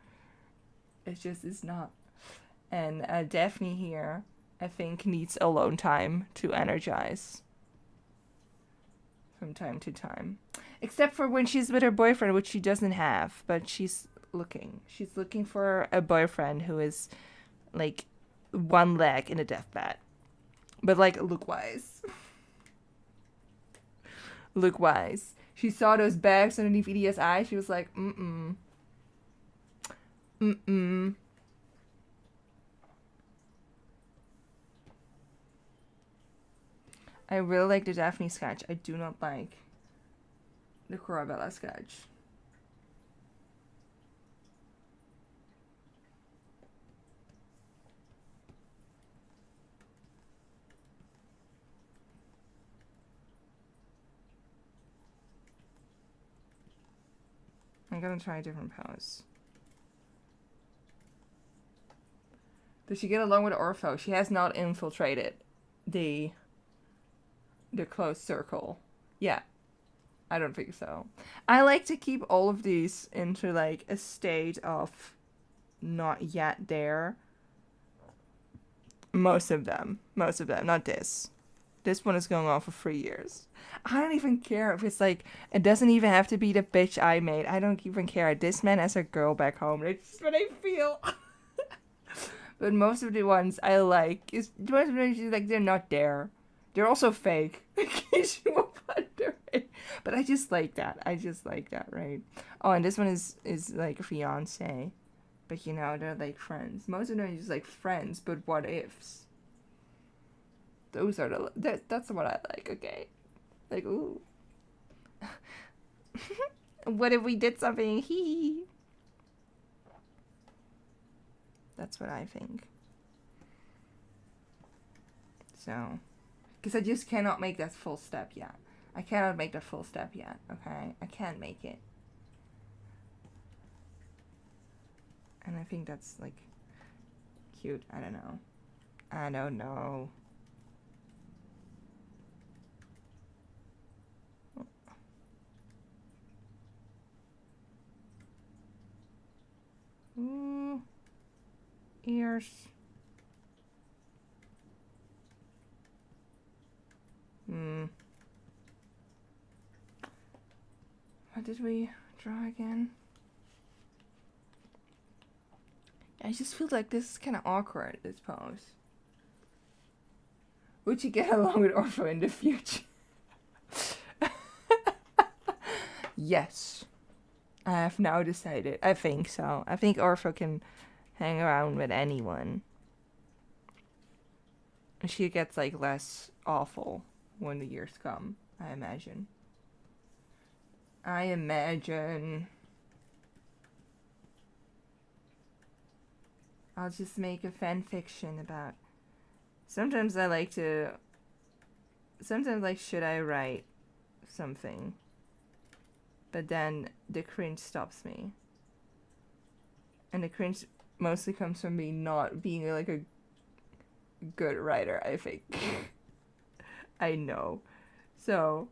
It's not. And Daphne here, I think, needs alone time to energize from time to time. Except for when she's with her boyfriend, which she doesn't have, but she's looking. She's looking for a boyfriend who is, like, one leg in a deathbed. But, like, look-wise. Look-wise. She saw those bags underneath Edia's eyes. She was like, mm-mm. Mm-mm. I really like the Daphne sketch. I do not like the Corabella sketch. I'm gonna try a different pose. Does she get along with Orpho? She has not infiltrated the close circle. Yeah. I don't think so. I like to keep all of these into like a state of not yet there. Most of them. Not this. This one is going on for 3 years. I don't even care if it's like, it doesn't even have to be the bitch I made. I don't even care. This man has a girl back home. It's just what I feel. But most of the ones I like, is most of them, like, they're not there. They're also fake. In case you will wonder. But I just like that. Right? Oh, and this one is like a fiance. But you know, they're like friends. Most of them are just like friends, but what ifs. Those are that's what I like, okay? Like, ooh. What if we did something? Hee. That's what I think. So, because I just cannot make that full step yet. I cannot make that full step yet, okay? I can't make it. And I think that's like cute. I don't know. I don't know. Ooh, ears. What did we draw again? I just feel like this is kind of awkward, this pose. Would you get along with Orpho in the future? Yes. I have now decided. I think so. I think Orpho can hang around with anyone. She gets like less awful when the years come, I imagine. I'll just make a fan fiction about. Sometimes like, should I write something? But then the cringe stops me. And the cringe mostly comes from me not being like a good writer, I think. I know. So,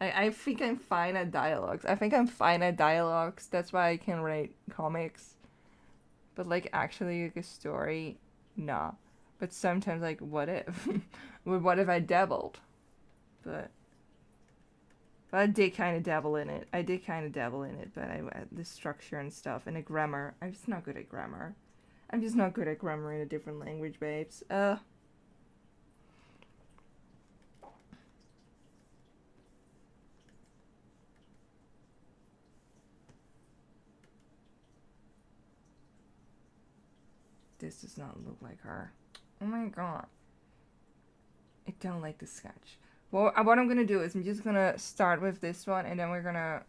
I think I'm fine at dialogues. That's why I can write comics. But like actually like a story, nah. But sometimes like what if? What if I dabbled? But I did kind of dabble in it. But the structure and stuff and the grammar. I'm just not good at grammar. I'm just not good at grammar in a different language, babes. This does not look like her. Oh my god. I don't like the sketch. Well, what I'm gonna do is I'm just gonna start with this one and then we're gonna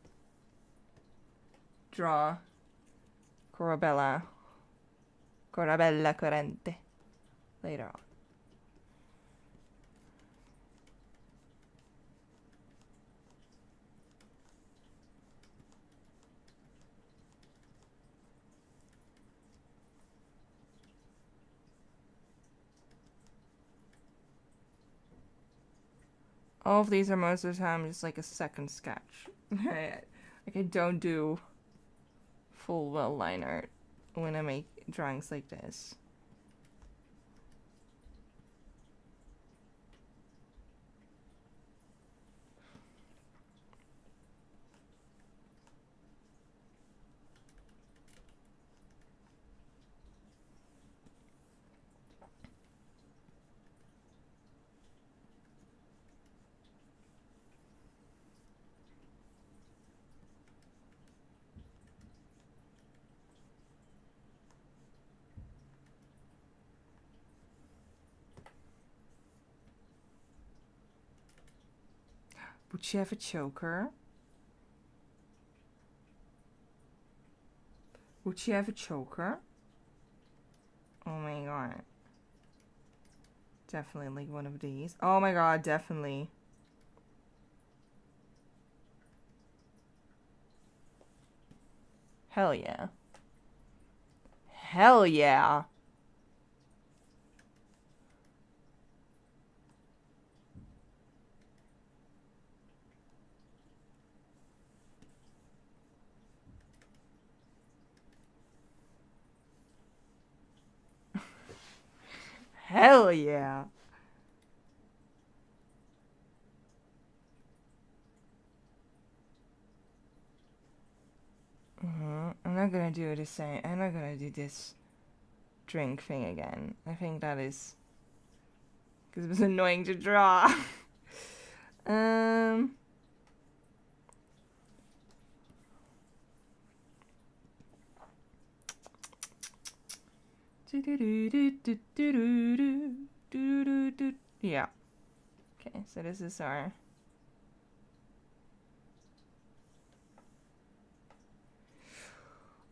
draw Corabella Corrente later on. All of these are most of the time just like a second sketch. Like I don't do full well line art when I make drawings like this. Would she have a choker? Would she have a choker? Oh my god. Definitely like one of these. Oh my god, definitely. Hell yeah. Hell yeah. Hell yeah. I'm not gonna do the same. I'm not gonna do this drink thing again. I think that is because it was annoying to draw. Yeah. Okay, so this is our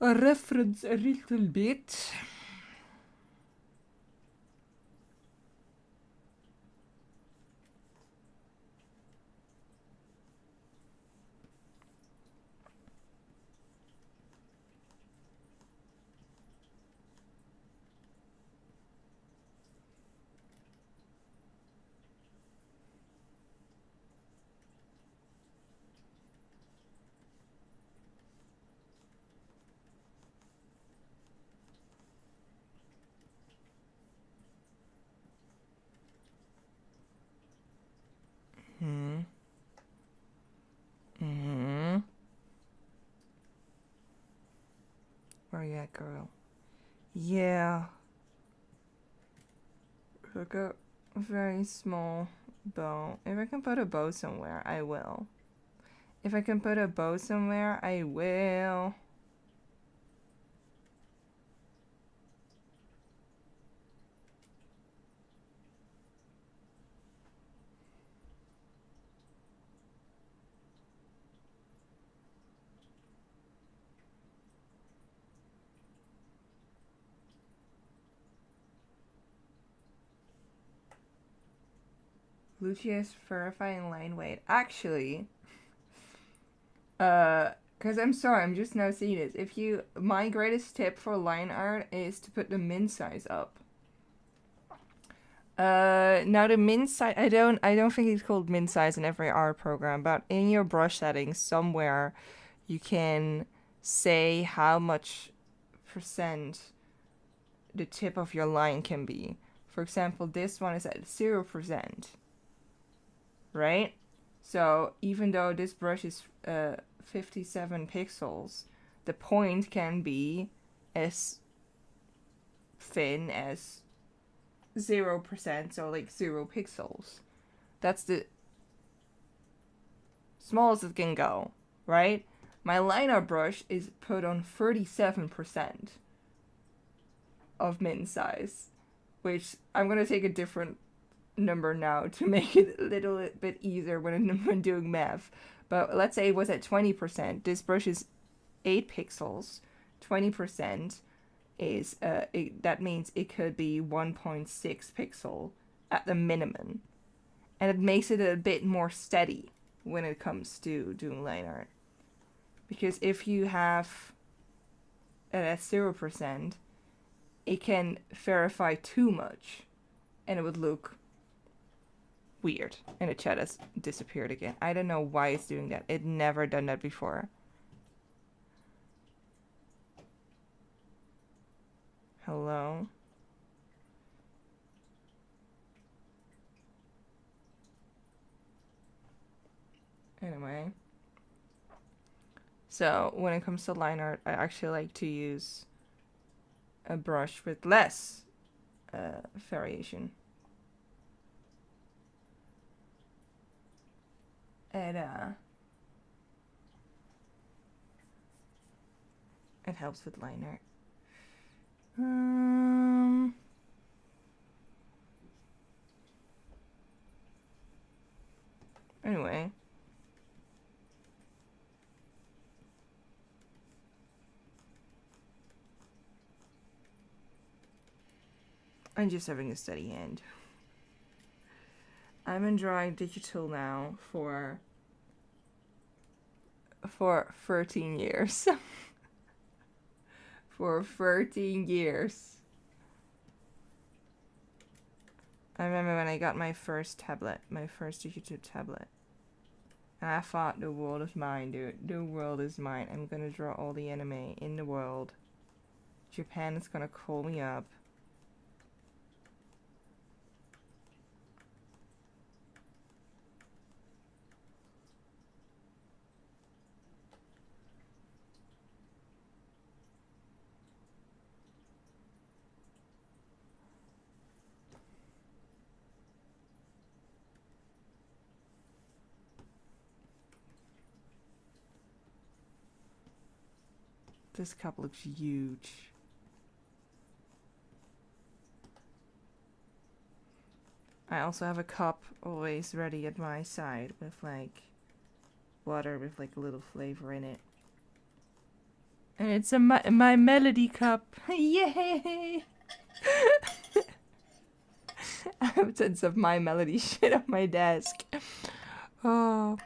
reference a little bit. are you at, girl? Yeah. Look a very small bow. If I can put a bow somewhere, I will. If I can put a bow somewhere, I will. Lucius verifying line weight. Actually, because I'm sorry, I'm just now seeing this. My greatest tip for line art is to put the min size up. Now the min size, I don't think it's called min size in every art program, but in your brush settings somewhere, you can say how much percent the tip of your line can be. For example, this one is at 0%. Right? So even though this brush is 57 pixels, the point can be as thin as 0%, so like 0 pixels. That's the smallest it can go, right? My liner brush is put on 37% of min size, which I'm gonna take a different number now to make it a little bit easier when doing math. But let's say it was at 20%. This brush is 8 pixels. 20% is that means it could be 1.6 pixel at the minimum, and it makes it a bit more steady when it comes to doing line art. Because if you have it at 0%, it can verify too much, and it would look weird, and the chat has disappeared again. I don't know why it's doing that. It never done that before. Hello? Anyway. So, when it comes to line art, I actually like to use a brush with less variation. And it helps with line art. Anyway. I'm just having a steady hand. I'm in drawing digital now for 13 years. For 13 years. I remember when I got my first tablet, my first digital tablet. And I thought, the world is mine, dude. The world is mine. I'm gonna draw all the anime in the world. Japan is gonna call me up. This cup looks huge. I also have a cup always ready at my side with like water with like a little flavor in it. And it's my melody cup. Yay! I have tons of my melody shit on my desk. Oh.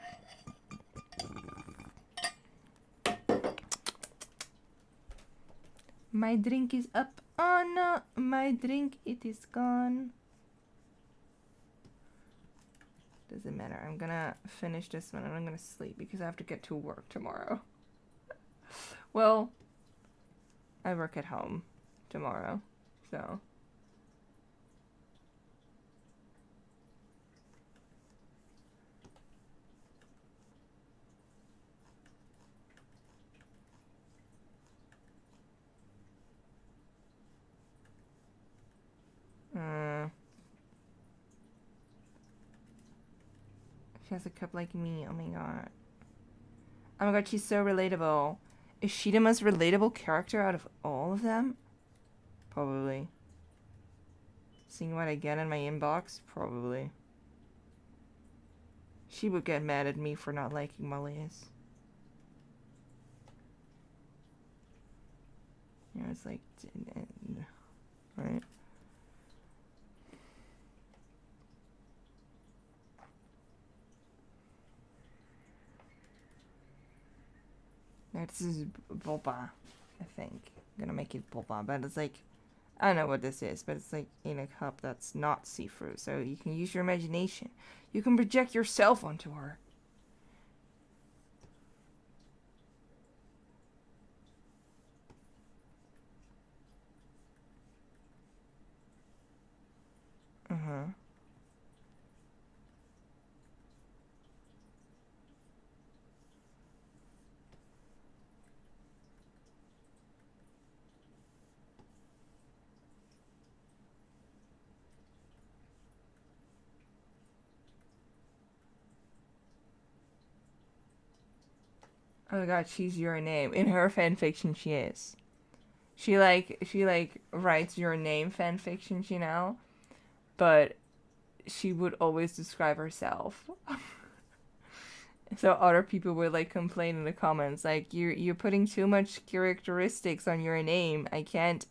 My drink is up. Oh no, my drink, it is gone. Doesn't matter. I'm gonna finish this one and I'm gonna sleep because I have to get to work tomorrow. Well, I work at home tomorrow, so. She has a cup like me. Oh my god. Oh my god, she's so relatable. Is she the most relatable character out of all of them? Probably. Seeing what I get in my inbox? Probably. She would get mad at me for not liking Molly's. Yeah, it's like... Right? This is boba, I think. I'm gonna make it boba, but it's like... I don't know what this is, but it's like in a cup that's not see-through, so you can use your imagination. You can project yourself onto her. Uh-huh. Oh my god, she's your name. In her fanfiction, she is. She writes your name fanfictions, you know? But she would always describe herself. So other people would like complain in the comments, like you're putting too much characteristics on your name. I can't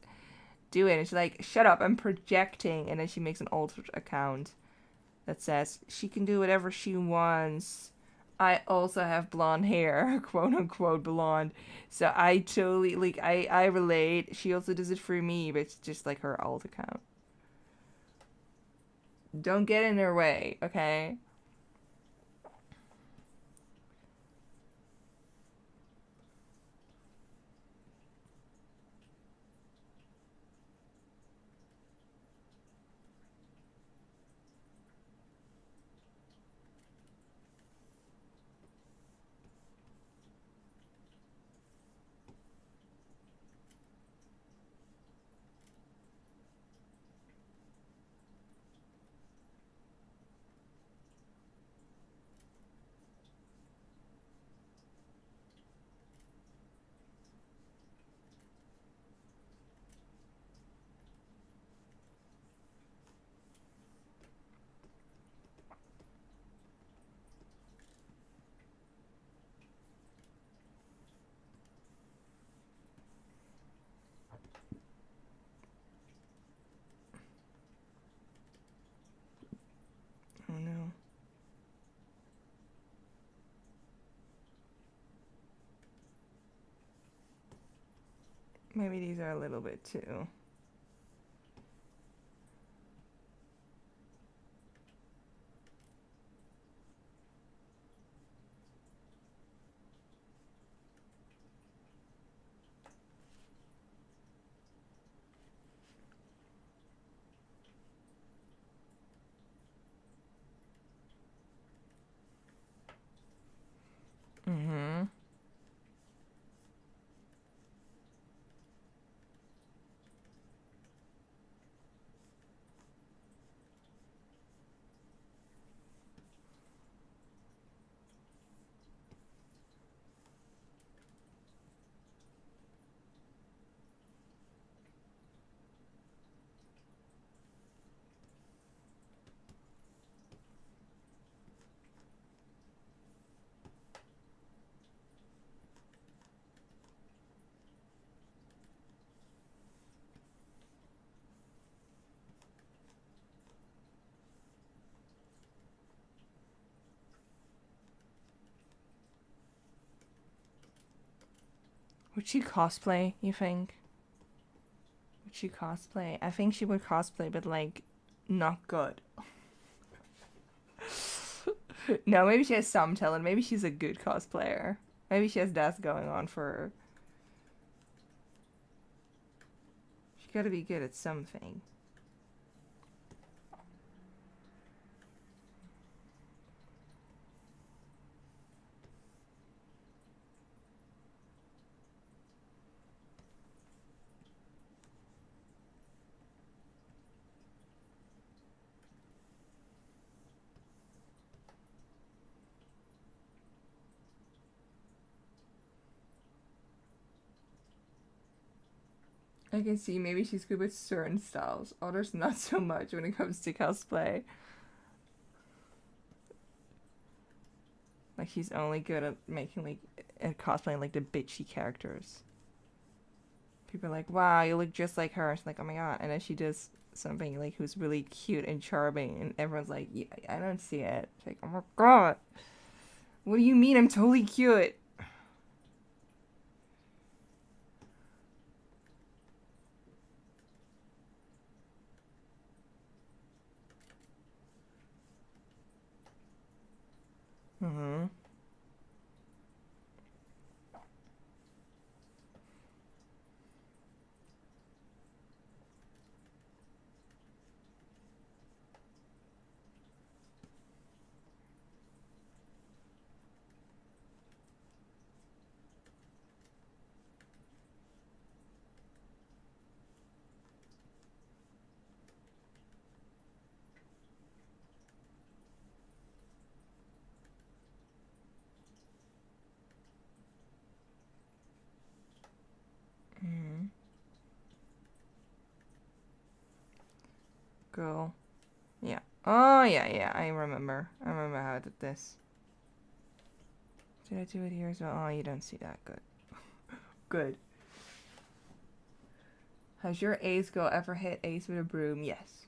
do it. And she's like, shut up, I'm projecting. And then she makes an altered account that says she can do whatever she wants. I also have blonde hair, quote unquote blonde. So I totally like I relate. She also does it for me, but it's just like her alt account. Don't get in her way, okay? Oh no. Maybe these are a little bit too. Mm-hmm. Would she cosplay, you think? Would she cosplay? I think she would cosplay, but like, not good. No, maybe she has some talent. Maybe she's a good cosplayer. Maybe she has that going on for her. She gotta be good at something. I can see maybe she's good with certain styles, others not so much when it comes to cosplay. Like she's only good at making like at cosplaying like the bitchy characters. People are like, wow, you look just like her. She's like, oh my god. And then she does something like who's really cute and charming, and everyone's like, yeah, I don't see it. It's like, oh my god. What do you mean I'm totally cute? Mm-hmm. Mm-hmm. Girl. Yeah. Oh yeah, yeah. I remember. I remember how I did this. Did I do it here as well? Oh, you don't see that. Good. Good. Has your ace girl ever hit ace with a broom? Yes.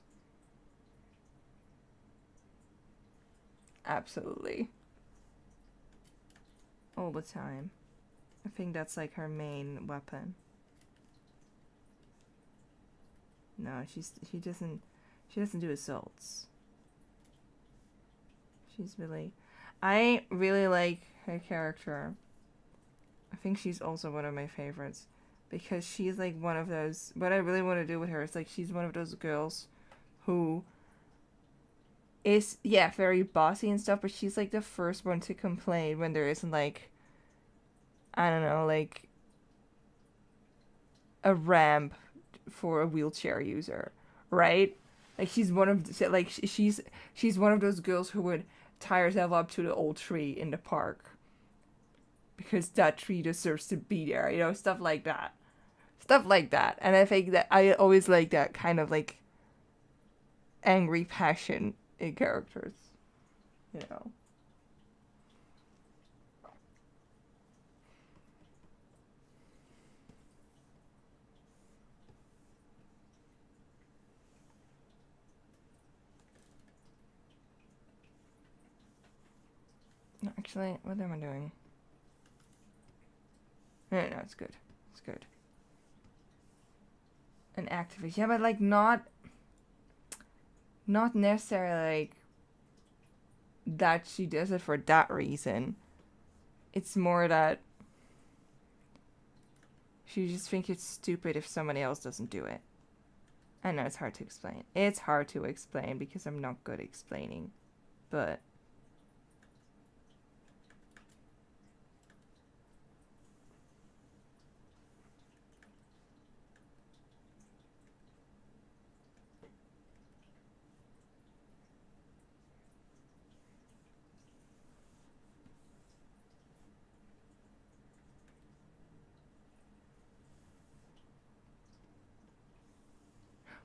Absolutely. All the time. I think that's like her main weapon. No, she doesn't do assaults. She's really I really like her character. I think she's also one of my favorites because she's like one of those what I really want to do with her is like she's one of those girls who is yeah, very bossy and stuff, but she's like the first one to complain when there isn't like I don't know, like a ramp for a wheelchair user, right? Like she's one of like she's one of those girls who would tie herself up to the old tree in the park because that tree deserves to be there, you know, stuff like that. Stuff like that. And I think that I always like that kind of like angry passion in characters, you know. No, actually, what am I doing? No, no, it's good. It's good. An activist. Yeah, but like not necessarily like that she does it for that reason. It's more that she just thinks it's stupid if somebody else doesn't do it. I know it's hard to explain. It's hard to explain because I'm not good at explaining. But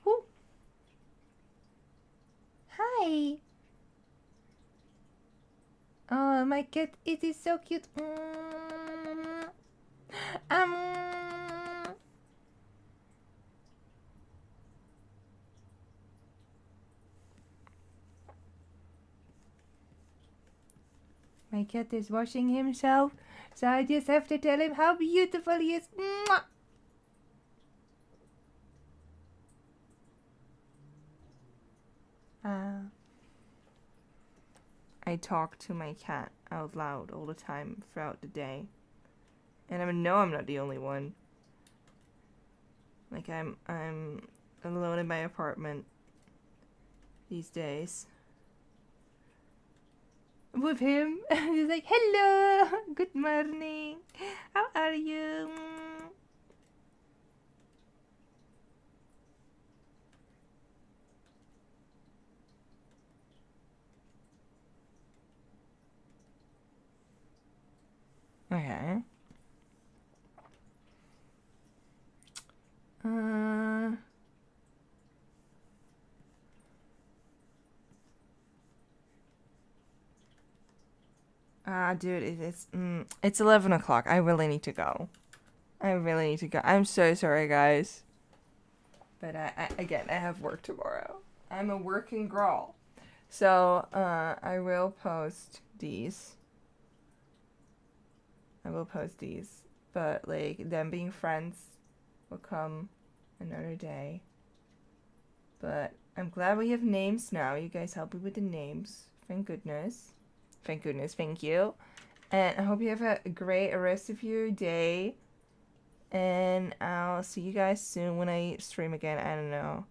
oh, hi. Oh my cat, it is so cute. Um, my cat is washing himself, so I just have to tell him how beautiful he is. Uh, I talk to my cat out loud all the time throughout the day. And I know I'm not the only one. Like I'm alone in my apartment these days. With him. He's like, hello, good morning. How are you? Okay. Dude, it's 11 o'clock. I really need to go. I'm so sorry, guys. But again, I have work tomorrow. I'm a working girl. So, I will post these. But, like, them being friends will come another day. But I'm glad we have names now. You guys help me with the names. Thank goodness. Thank you. And I hope you have a great rest of your day. And I'll see you guys soon when I stream again. I don't know.